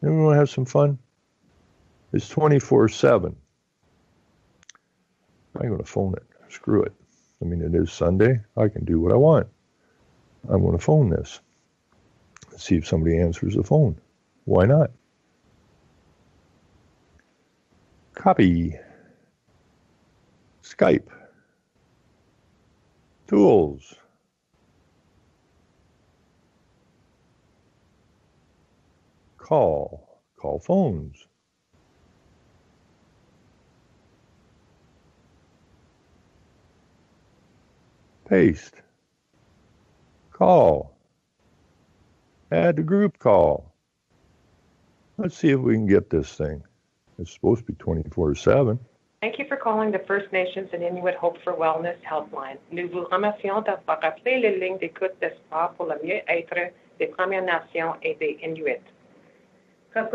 Anyone want to have some fun? It's 24/7. I'm going to phone it. Screw it. I mean, it is Sunday. I can do what I want. I'm going to phone this. Let's see if somebody answers the phone. Why not? Copy. Skype. Tools. Call phones. Paste. Call. Add to group call. Let's see if we can get this thing. It's supposed to be 24/7. Thank you for calling the First Nations and Inuit Hope for Wellness helpline. Nous vous remercions d'avoir appelé les lignes d'écoute d'espoir pour le mieux-être des Premières Nations et des Inuits. Your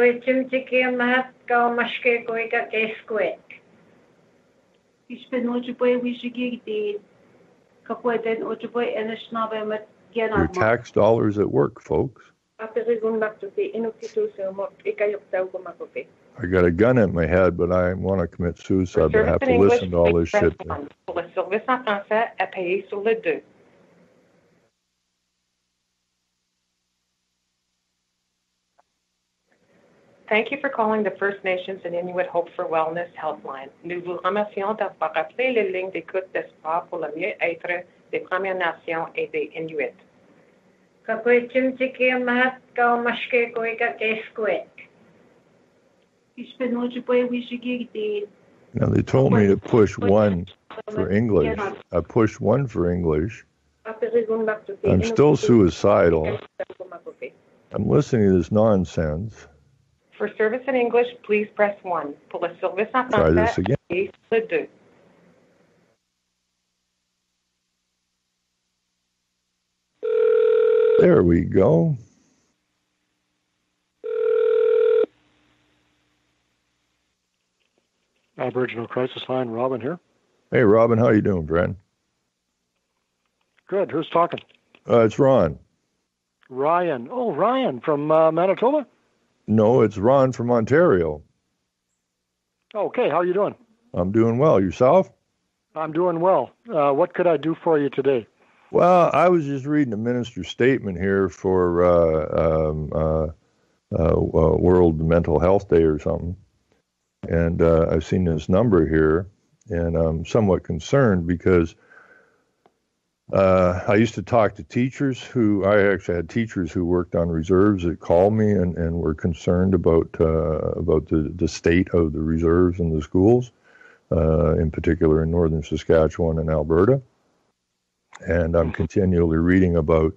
tax dollars at work, folks. I got a gun at my head, but I want to commit suicide, but I have to listen to all this shit. Pour le service en français, appuyez sur le 2. Thank you for calling the First Nations and Inuit Hope for Wellness helpline. Nous vous remercions d'avoir appelé les lignes d'écoute d'espoir pour le mieux-être des Premières Nations et des Inuits. Now, they told me to push 1 for English. I pushed 1 for English. I'm still suicidal. I'm listening to this nonsense. For service in English, please press 1. Pour le service en Try this français, again. appuyez sur le 2. There we go. Aboriginal Crisis Line, Robin here. Hey, Robin, how you doing, friend? Good. Who's talking? It's Ron. Ryan. Oh, Ryan from Manitoba? No, it's Ron from Ontario. Okay, how are you doing? I'm doing well. Yourself? I'm doing well. What could I do for you today? Well, I was just reading a minister's statement here for World Mental Health Day or something, and I've seen this number here, and I'm somewhat concerned because I used to talk to teachers I actually had teachers who worked on reserves that called me and were concerned about the state of the reserves in the schools, in particular in northern Saskatchewan and Alberta. And I'm continually reading about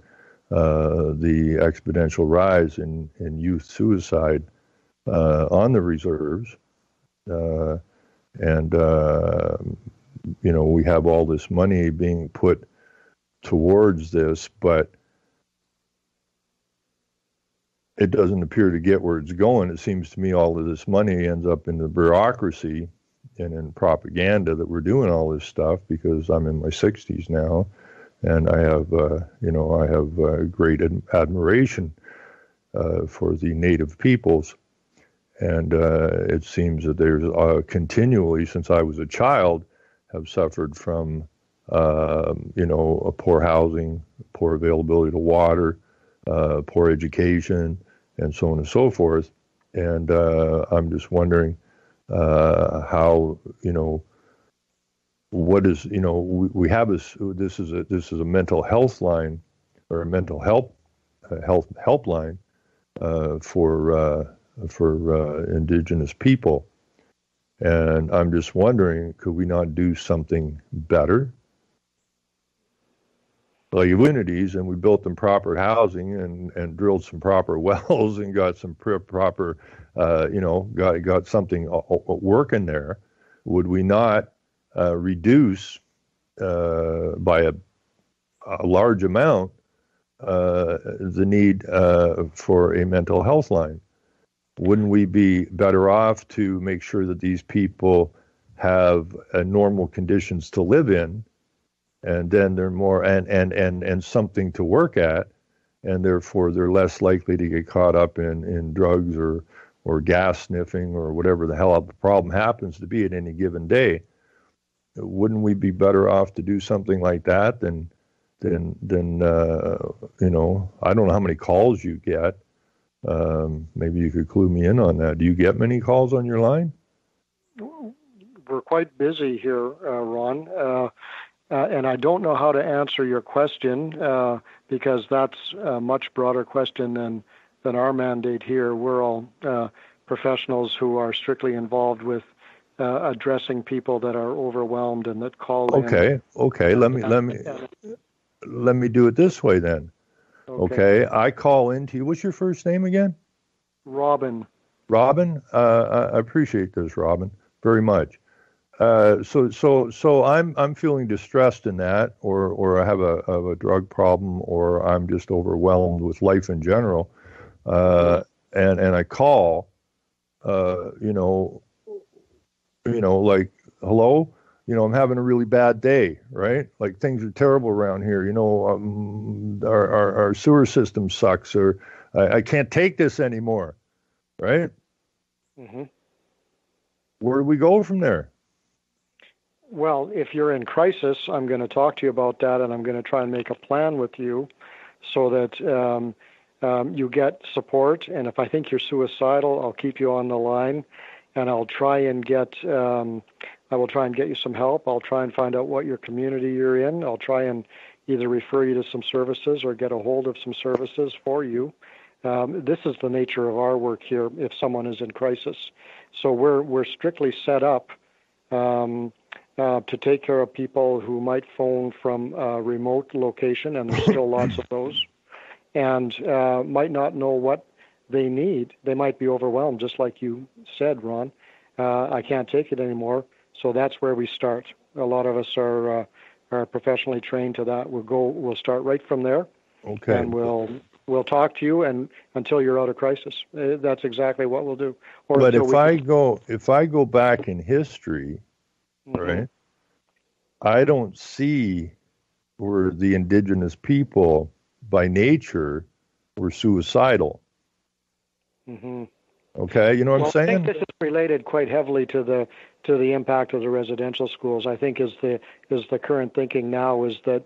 the exponential rise in youth suicide on the reserves. We have all this money being put towards this, but it doesn't appear to get where it's going. It seems to me all of this money ends up in the bureaucracy and in propaganda that we're doing all this stuff, because I'm in my 60s now. And I have, great admiration for the native peoples. And it seems that there's continually, since I was a child, have suffered from, a poor housing, poor availability to water, poor education, and so on and so forth. And I'm just wondering how, what is, we have this is a mental health line, or a mental health helpline for Indigenous people, and I'm just wondering, could we not do something better? Like communities, and we built them proper housing and drilled some proper wells and got some proper, got something working there. Would we not reduce by a large amount the need for a mental health line? Wouldn't we be better off to make sure that these people have normal conditions to live in, and then they're more and something to work at, and therefore they're less likely to get caught up in drugs or gas sniffing or whatever the hell the problem happens to be at any given day? Wouldn't we be better off to do something like that than I don't know how many calls you get. Maybe you could clue me in on that. Do you get many calls on your line? We're quite busy here, Ron, and I don't know how to answer your question because that's a much broader question than our mandate here. We're all professionals who are strictly involved with addressing people that are overwhelmed and that call in. Okay. Let me do it this way then. Okay. I call into you. What's your first name again? Robin. Robin? I appreciate this, Robin, very much. So I'm feeling distressed in that, or I have a drug problem, or I'm just overwhelmed with life in general. And I call, like, hello, I'm having a really bad day, right? Like, things are terrible around here. Our sewer system sucks, or I can't take this anymore, right? Mm-hmm. Where do we go from there? Well, if you're in crisis, I'm going to talk to you about that, and I'm going to try and make a plan with you so that you get support. And if I think you're suicidal, I'll keep you on the line, and I'll try and get I will try and get you some help. I'll try and find out what your community you're in. I'll try and either refer you to some services or get a hold of some services for you. This is the nature of our work here if someone is in crisis. So we're strictly set up to take care of people who might phone from a remote location, and there's still lots of those, and might not know what they need. They might be overwhelmed, just like you said, Ron. I can't take it anymore. So that's where we start. A lot of us are professionally trained to that. We'll start right from there. Okay. And we'll talk to you and until you're out of crisis. That's exactly what we'll do. But if I go back in history, mm-hmm. right, I don't see where the indigenous people by nature were suicidal. Mm-hmm. Okay, you know what I'm saying? I think this is related quite heavily to the impact of the residential schools. I think is the current thinking now is that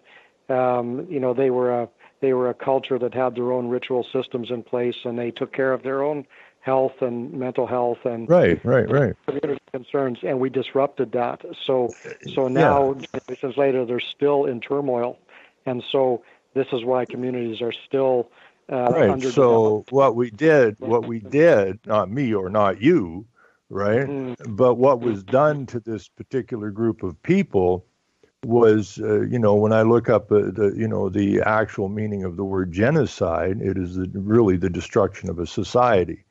they were a culture that had their own ritual systems in place, and they took care of their own health and mental health and right community concerns, and we disrupted that. So now, generations later, they're still in turmoil, and so this is why communities are still right. So what we did, not me or not you, right? Mm-hmm. But what was done to this particular group of people was, when I look up the actual meaning of the word genocide, it is really the destruction of a society.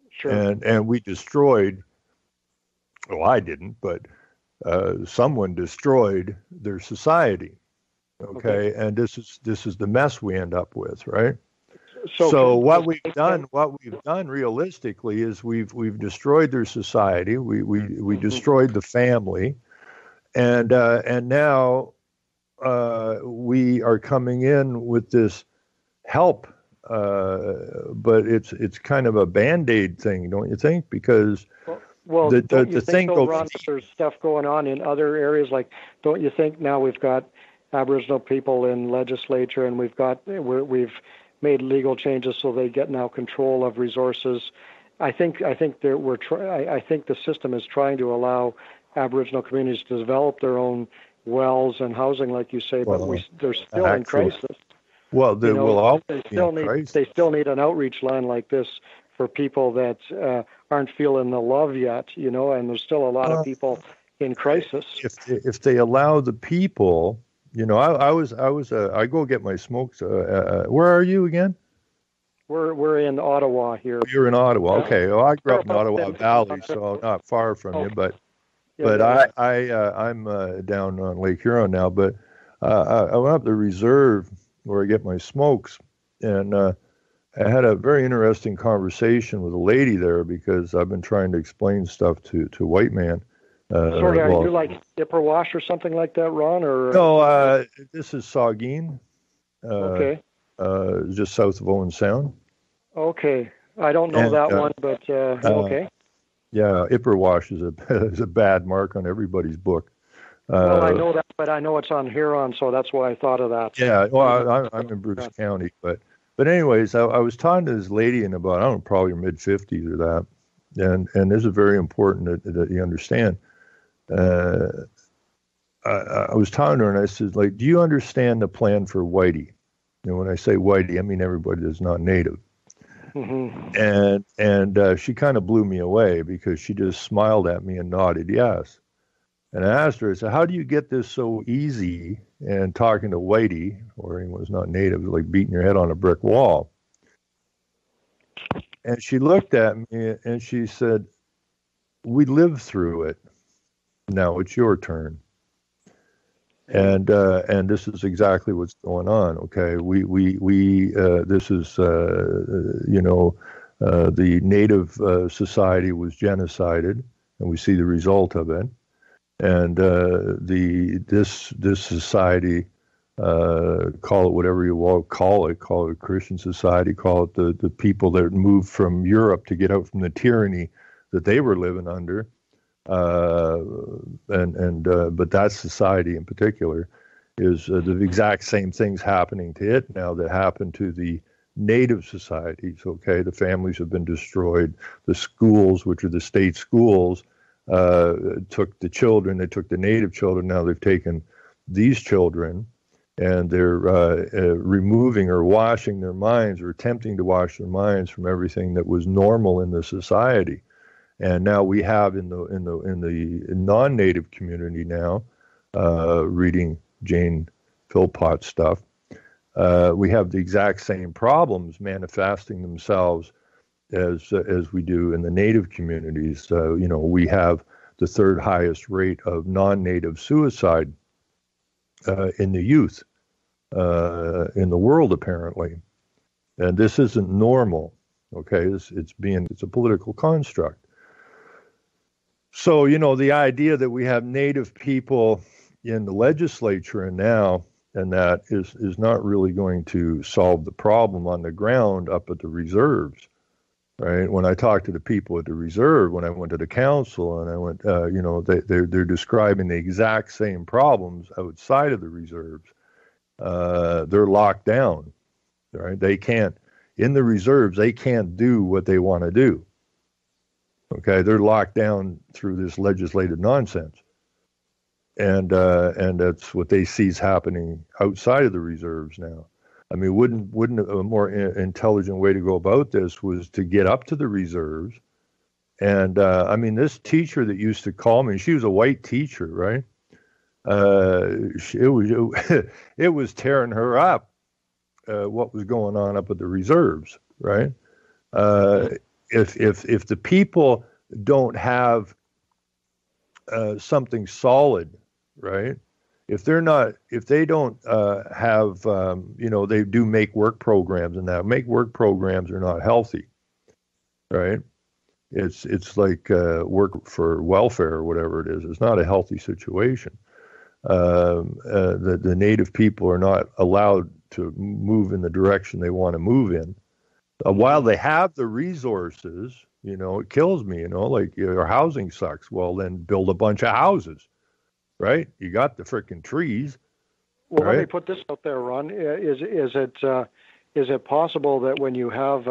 Sure. And we destroyed. Well, I didn't, but someone destroyed their society. Okay, and this is the mess we end up with, right? So what we've done realistically is we've destroyed their society. We destroyed the family, and now we are coming in with this help, but it's kind of a Band-Aid thing, don't you think? Because the thing goes. Ron, there's stuff going on in other areas. Like, don't you think now we've got Aboriginal people in legislature, and we've made legal changes so they get now control of resources. I think the system is trying to allow Aboriginal communities to develop their own wells and housing, like you say, but they're still in crisis. Well, they will always be in crisis. They still need an outreach line like this for people that aren't feeling the love yet, and there's still a lot of people in crisis. If they allow the people. I go get my smokes. Where are you again? We're in Ottawa here. You're in Ottawa. Okay. Well, I grew up in Ottawa Valley, so not far from you. But I'm down on Lake Huron now. But I went up to the reserve where I get my smokes, and I had a very interesting conversation with a lady there because I've been trying to explain stuff to white man. Sorry, are you like Ipperwash or something like that, Ron? Or no, this is Saugeen. Okay. Just south of Owen Sound. Okay, I don't know that one, but okay. Yeah, Ipperwash is a bad mark on everybody's book. Well, I know that, but I know it's on Huron, so that's why I thought of that. Yeah, well, I'm in Bruce County, but anyways, I was talking to this lady in about, I don't know, probably her mid-50s or that, and this is very important that you understand. I was talking to her and I said, like, do you understand the plan for Whitey? When I say Whitey, I mean everybody that's not native. Mm-hmm. And she kind of blew me away because she just smiled at me and nodded yes. And I asked her, I said, how do you get this so easy? And talking to Whitey, or anyone who's not native, like beating your head on a brick wall. And she looked at me and she said, we lived through it. Now it's your turn. And this is exactly what's going on. Okay, this is the native society was genocided, and we see the result of it. And this society, call it whatever you want, call it a Christian society, call it the people that moved from Europe to get out from the tyranny that they were living under. But that society in particular is the exact same things happening to it now that happened to the native societies. Okay, the families have been destroyed. The schools, which are the state schools, took the children. They took the native children. Now they've taken these children, and they're removing or washing their minds, or attempting to wash their minds from everything that was normal in the society. And now we have in the non-native community now, reading Jane Philpott stuff, we have the exact same problems manifesting themselves as we do in the native communities. We have the third highest rate of non-native suicide in the youth in the world, apparently, and this isn't normal. Okay, it's a political construct. So, the idea that we have native people in the legislature and now, and that is not really going to solve the problem on the ground up at the reserves, right? When I talked to the people at the reserve, when I went to the council, and I went, they're describing the exact same problems outside of the reserves. They're locked down, right? They can't, in the reserves, they can't do what they want to do. Okay, they're locked down through this legislative nonsense. And that's what they see is happening outside of the reserves now. I mean, wouldn't a more intelligent way to go about this was to get up to the reserves? And I mean, this teacher that used to call me, she was a white teacher, right? It was tearing her up what was going on up at the reserves, right? If the people don't have something solid, right? If they don't have, they do make work programs, and that make work programs are not healthy, right? It's like work for welfare or whatever it is. It's not a healthy situation. The Native people are not allowed to move in the direction they want to move in. While they have the resources, it kills me, like your housing sucks. Well, then build a bunch of houses, right? You got the frickin' trees. Well, right? Let me put this out there, Ron. Is it possible that when you have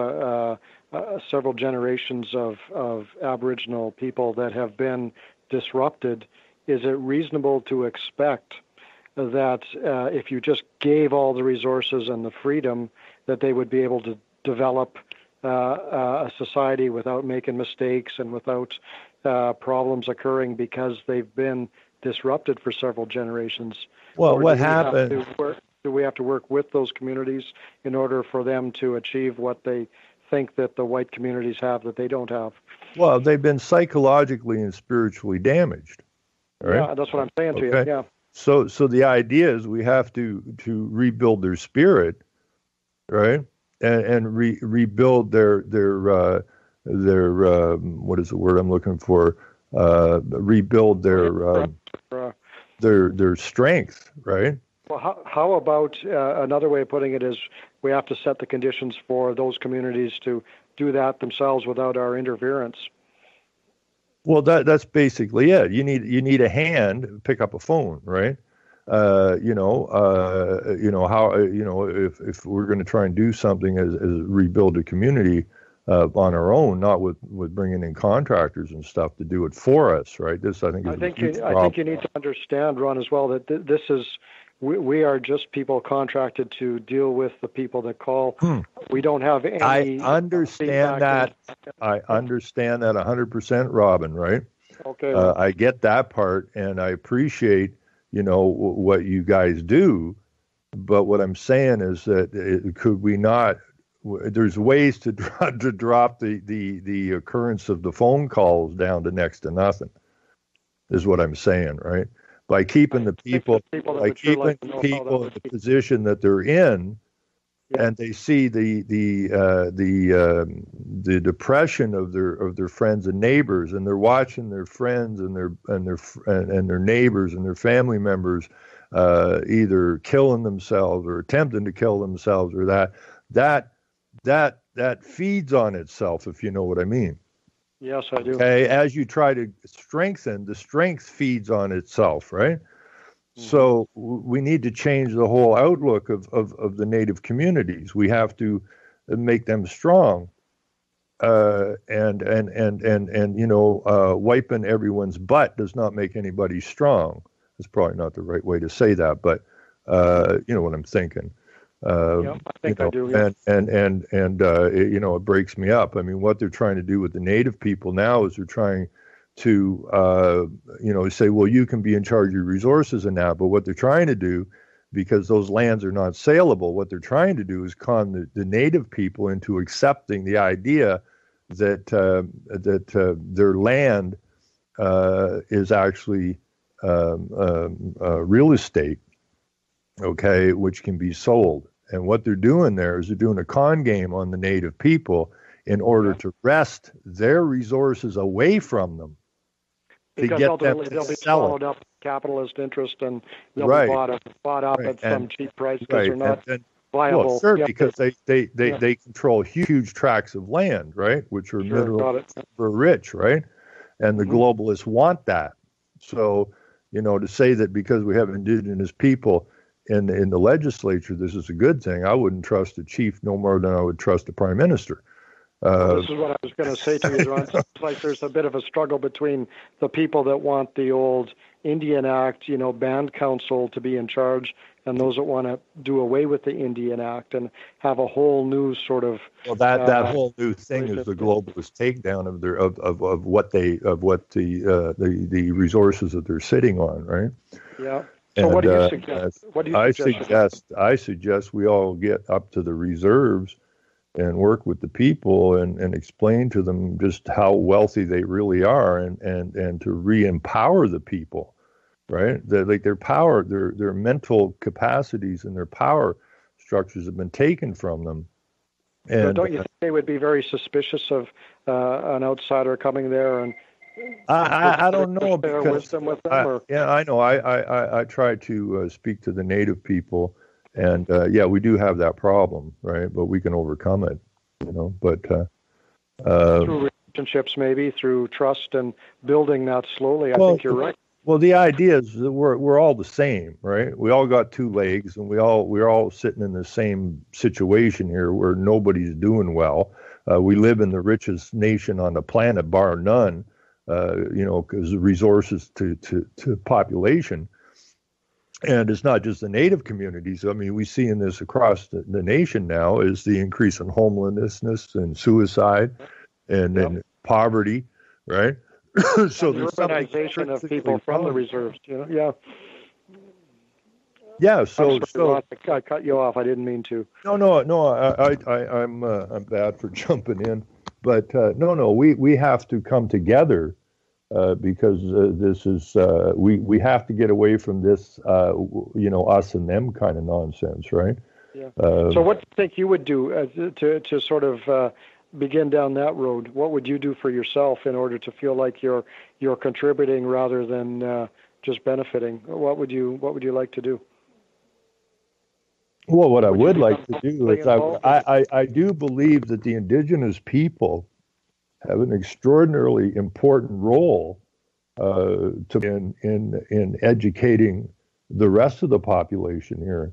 several generations of Aboriginal people that have been disrupted, is it reasonable to expect that if you just gave all the resources and the freedom, that they would be able to develop a society without making mistakes and without problems occurring because they've been disrupted for several generations? Well, what happened? Do we have to work with those communities in order for them to achieve what they think that the white communities have that they don't have? Well, they've been psychologically and spiritually damaged. Right? Yeah, that's what I'm saying to you. Yeah. So the idea is we have to rebuild their spirit, right? And rebuild their what is the word I'm looking for? Rebuild their strength, right? Well, how about another way of putting it is we have to set the conditions for those communities to do that themselves without our interference. Well, that's basically it. You need a hand, pick up a phone, right? If we're going to try and do something as rebuild a community on our own, not with bringing in contractors and stuff to do it for us, right? This I think you need to understand, Ron, as well, that this is we are just people contracted to deal with the people that call. We don't have any. I understand that. I understand that 100%, Robin. Right? Okay. I get that part, and I appreciate what you guys do. But what I'm saying is that could we not? There's ways to drop the occurrence of the phone calls down to next to nothing. Is what I'm saying, right? By keeping the people in the position that they're in, and they see the depression of their friends and neighbors, and they're watching their friends and their neighbors and their family members either killing themselves or attempting to kill themselves, or that feeds on itself, if you know what I mean. Yes, I do. Okay, as you try to strengthen, the strength feeds on itself, right? Mm-hmm. So we need to change the whole outlook of the Native communities. We have to make them strong, and wiping everyone's butt does not make anybody strong. That's probably not the right way to say that, but you know what I'm thinking. I think I do. Yeah. And it breaks me up. I mean, what they're trying to do with the Native people now is they're trying to, say, well, you can be in charge of your resources and that. But what they're trying to do, because those lands are not saleable, what they're trying to do is con the Native people into accepting the idea that their land is actually real estate, okay, which can be sold. And what they're doing there is they're doing a con game on the Native people in order to wrest their resources away from them. because get them ultimately to they'll be sell swallowed it. up capitalist interest, and they'll Right. be bought up Right. at some And cheap price because they're not well, viable. sure, Yeah, because they control huge tracts of land, right, which are sure, got mineral it. rich, right, and the Mhm. globalists want that. So, to say that because we have indigenous people in the legislature, this is a good thing. I wouldn't trust a chief no more than I would trust a prime minister. Well, this is what I was going to say to you, John. It's like there's a bit of a struggle between the people that want the old Indian Act, band council to be in charge, and those that want to do away with the Indian Act and have a whole new sort of. Well, that whole new thing is the globalist takedown of their of what the resources that they're sitting on, right? Yeah. So what do you suggest? I suggest we all get up to the reserves and work with the people and explain to them just how wealthy they really are and to re-empower the people, right? Their power, their mental capacities and their power structures have been taken from them. And so don't you think they would be very suspicious of an outsider coming there and I don't know, because wisdom with them, I know I try to speak to the native people. And we do have that problem, right? But we can overcome it, But through relationships, maybe through trust and building that slowly. I think you're right. Well, the idea is that we're all the same, right? We all got two legs, and we're all sitting in the same situation here, where nobody's doing well. We live in the richest nation on the planet, bar none. Because the resources to population. And it's not just the native communities. I mean, we see in this across the nation now is the increase in homelessness and suicide and poverty, right? So and the urbanization of people from the reserves, Yeah. Yeah. So I cut you off. I didn't mean to. No. I'm bad for jumping in, but we have to come together. Because this is we have to get away from this us and them kind of nonsense, right? Yeah. So what do you think you would do to sort of begin down that road? What would you do for yourself in order to feel like you're contributing rather than just benefiting? What would you like to do? Well, what I would like to do is I do believe that the indigenous people have an extraordinarily important role in educating the rest of the population here.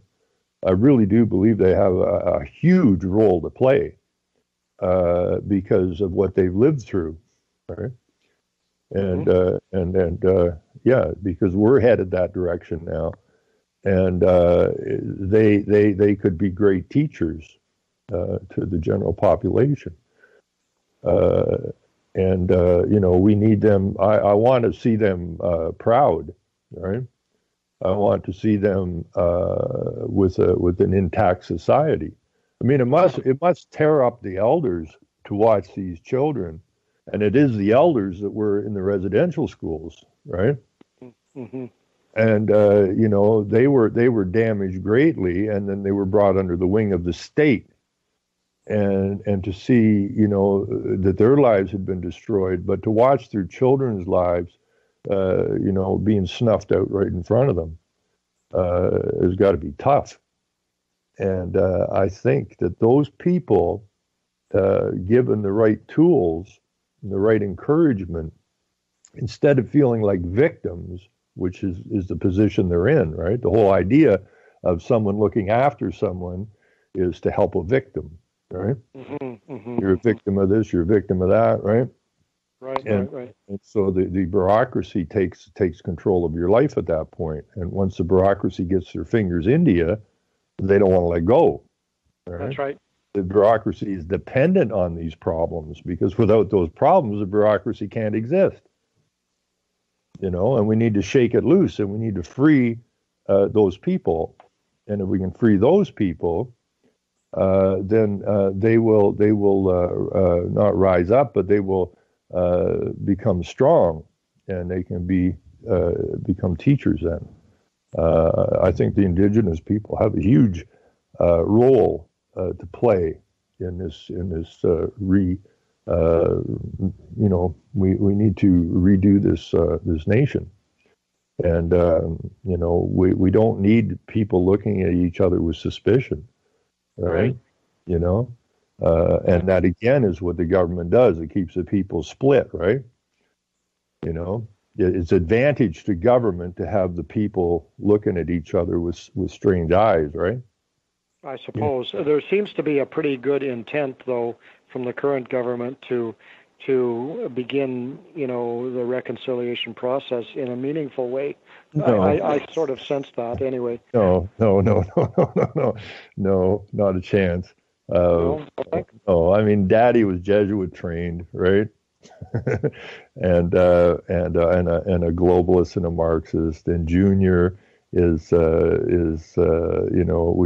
I really do believe they have a huge role to play because of what they've lived through, right? And because we're headed that direction now, and they could be great teachers to the general population. We need them. I want to see them proud, right? I want to see them with an intact society. I mean, it must tear up the elders to watch these children, and it is the elders that were in the residential schools, right? Mm-hmm. And they were damaged greatly, and then they were brought under the wing of the state. And to see, that their lives had been destroyed, but to watch their children's lives, being snuffed out right in front of them, has got to be tough. And I think that those people, given the right tools and the right encouragement, instead of feeling like victims, which is the position they're in, right? The whole idea of someone looking after someone is to help a victim. Right? Mm-hmm, mm-hmm. You're a victim of this, you're a victim of that, right? Right. And so the bureaucracy takes control of your life at that point. And once the bureaucracy gets their fingers into you, they don't want to let go. Right? That's right. The bureaucracy is dependent on these problems, because without those problems, the bureaucracy can't exist. And we need to shake it loose, and we need to free those people. And if we can free those people, then they will not rise up, but they will become strong, and they can become teachers. Then I think the indigenous people have a huge role to play in this we need to redo this nation. And, we don't need people looking at each other with suspicion, right? And that, again, is what the government does. It keeps the people split, right? It's advantage to government to have the people looking at each other with strange eyes, right? I suppose. There seems to be a pretty good intent, though, from the current government to begin, the reconciliation process in a meaningful way. No. I sort of sense that anyway. No, not a chance. No, I mean, Daddy was Jesuit trained, right? and a globalist and a Marxist, and Junior is we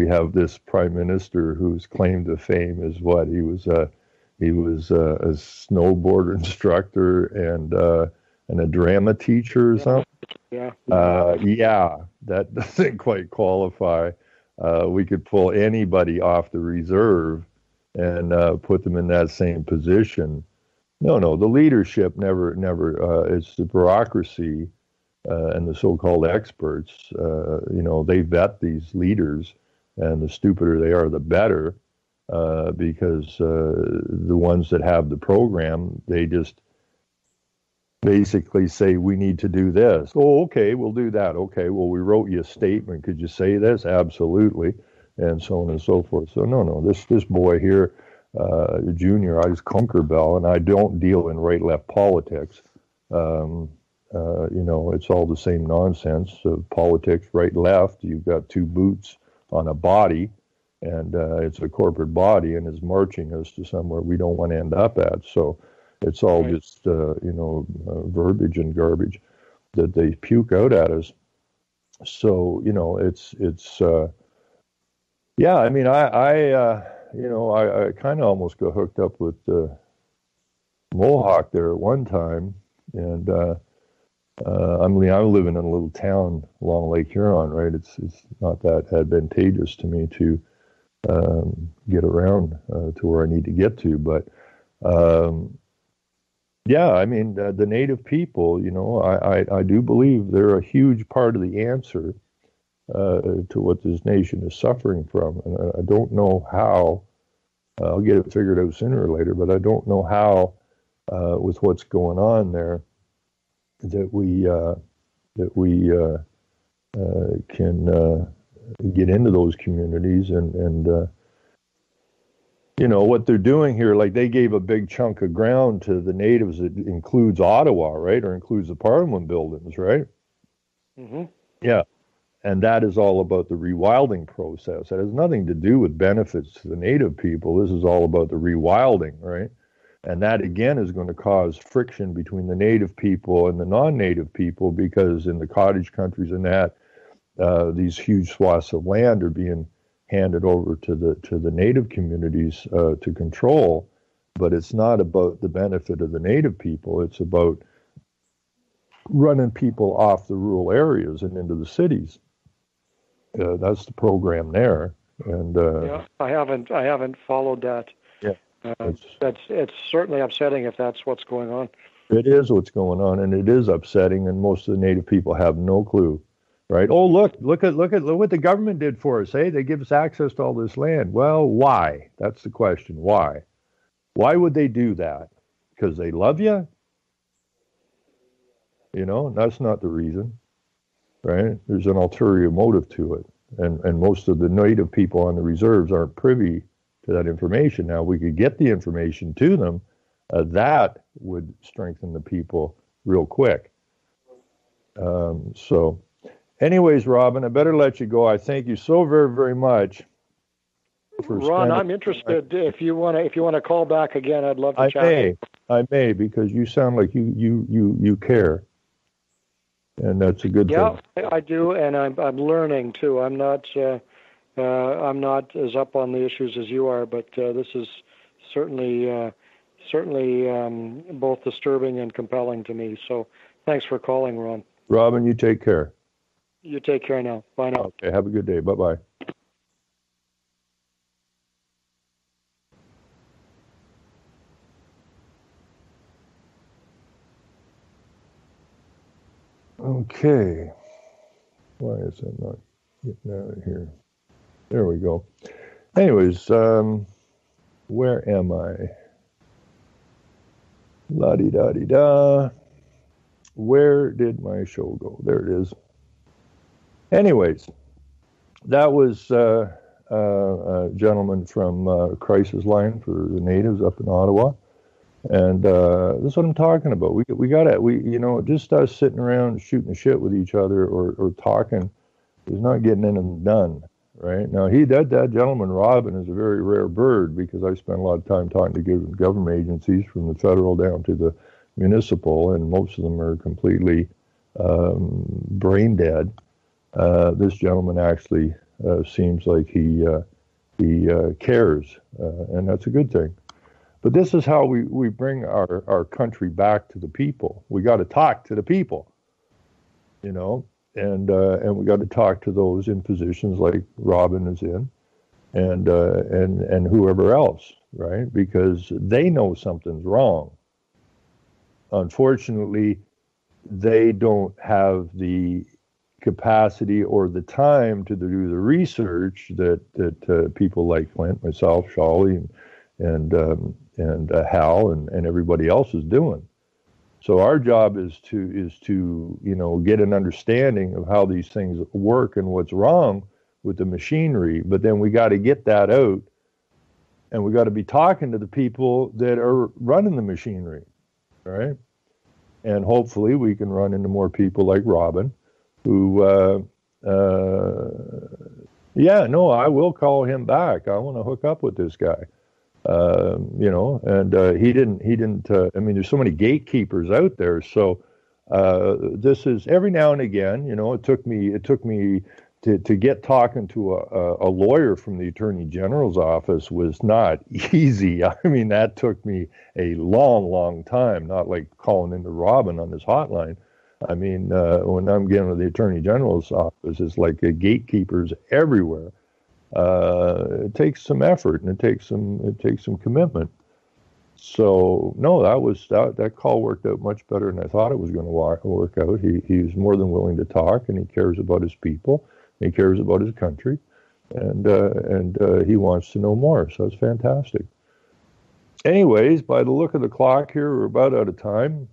have this prime minister whose claim to fame is what he was a snowboard instructor and a drama teacher or something. Yeah. That doesn't quite qualify. We could pull anybody off the reserve and put them in that same position. No, the leadership never. It's the bureaucracy and the so-called experts. They vet these leaders, and the stupider they are, the better, because the ones that have the program, they just basically say, we need to do this. Oh, okay, we'll do that. Okay, well, we wrote you a statement. Could you say this? Absolutely, and so on and so forth. So no, this boy here, Junior, I just Kunkerbell, and I don't deal in right-left politics. It's all the same nonsense of politics, right-left. You've got two boots on a body, and it's a corporate body, and is marching us to somewhere we don't want to end up at. So it's all just, verbiage and garbage that they puke out at us. So, I mean, I kind of almost got hooked up with Mohawk there at one time, and I'm living in a little town along Lake Huron, right? It's not that advantageous to me to get around to where I need to get to, but I mean, the Native people, I do believe they're a huge part of the answer to what this nation is suffering from. And I don't know how, I'll get it figured out sooner or later, but I don't know how, with what's going on there, that we can get into those communities and what they're doing here, like they gave a big chunk of ground to the natives that includes Ottawa, right? Or includes the Parliament buildings, right? Mm-hmm. Yeah. And that is all about the rewilding process. It has nothing to do with benefits to the native people. This is all about the rewilding, right? And that, again, is going to cause friction between the native people and the non-native people, because in the cottage countries and that, these huge swaths of land are being handed over to the native communities to control. But it's not about the benefit of the native people. It's about running people off the rural areas and into the cities. That's the program there. And I haven't followed that. Yeah. It's certainly upsetting if that's what's going on. It is what's going on, and it is upsetting, and most of the native people have no clue, right? Oh, look what the government did for us. Hey, they give us access to all this land. Well, why? That's the question. Why? Why would they do that? Because they love you? That's not the reason, right? There's an ulterior motive to it, and most of the native people on the reserves aren't privy to that information. Now, we could get the information to them. That would strengthen the people real quick. So, anyways, Robin, I better let you go. I thank you so very, very much. Ron, I'm interested. If you want to call back again, I'd love to chat. I may, because you sound like you care, and that's a good thing. Yeah, I do, and I'm learning too. I'm not as up on the issues as you are, but this is certainly both disturbing and compelling to me. So thanks for calling, Ron. Robin, you take care. You take care now. Bye now. Okay, have a good day. Bye-bye. Okay. Why is that not getting out of here? There we go. Anyways, where am I? La-di-da-di-da. Where did my show go? There it is. Anyways, that was a gentleman from Crisis Line for the Natives up in Ottawa. And this is what I'm talking about. We got it. Just us sitting around shooting the shit with each other or talking is not getting anything done, right? Now, that gentleman, Robin, is a very rare bird because I spent a lot of time talking to government agencies from the federal down to the municipal, and most of them are completely brain dead. This gentleman actually seems like he cares, and that's a good thing. But this is how we bring our country back to the people. We got to talk to the people, and we got to talk to those in positions like Robin is in, and whoever else, right? Because they know something's wrong. Unfortunately, they don't have the capacity or the time to do the research that people like Clint, myself, Shawley, and Hal and everybody else is doing. So our job is to get an understanding of how these things work and what's wrong with the machinery. But then we got to get that out, and we got to be talking to the people that are running the machinery, right? And hopefully we can run into more people like Robin, who, I will call him back. I want to hook up with this guy. He didn't, there's so many gatekeepers out there. So, this is every now and again, it took me to get talking to a lawyer from the Attorney General's office was not easy. I mean, that took me a long, long time, not like calling into Robin on his hotline. I mean, when I'm getting to the Attorney General's office, it's like gatekeepers everywhere. It takes some effort and it takes some commitment. So no, that call worked out much better than I thought it was going to work out. He was more than willing to talk, and he cares about his people, he cares about his country, and he wants to know more. So it's fantastic. Anyways, by the look of the clock here, we're about out of time.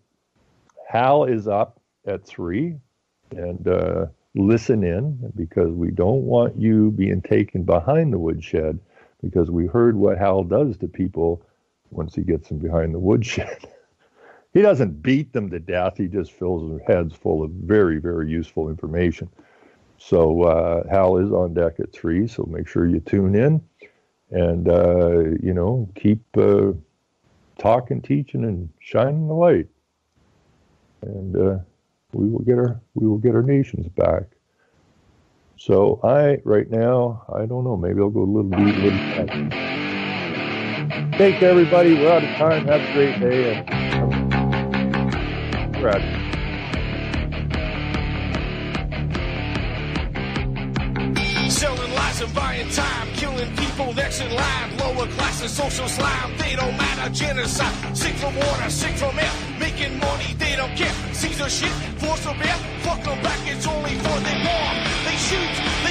Hal is up at 3, and listen in, because we don't want you being taken behind the woodshed, because we heard what Hal does to people once he gets them behind the woodshed. He doesn't beat them to death. He just fills their heads full of very, very useful information. So Hal is on deck at 3, so make sure you tune in and, keep talking, teaching, and shining the light. And we will get our nations back. So right now, I don't know, maybe I'll go a little deep, a little back. Take care, everybody. We're out of time. Have a great day. And selling lies and buying time, killing people next in line. Lower class and social slime, they don't matter. Genocide, sick from water, sick from air. Making money, they don't care. Caesar shit, force of air. Fuck them back, it's only for they war. They shoot.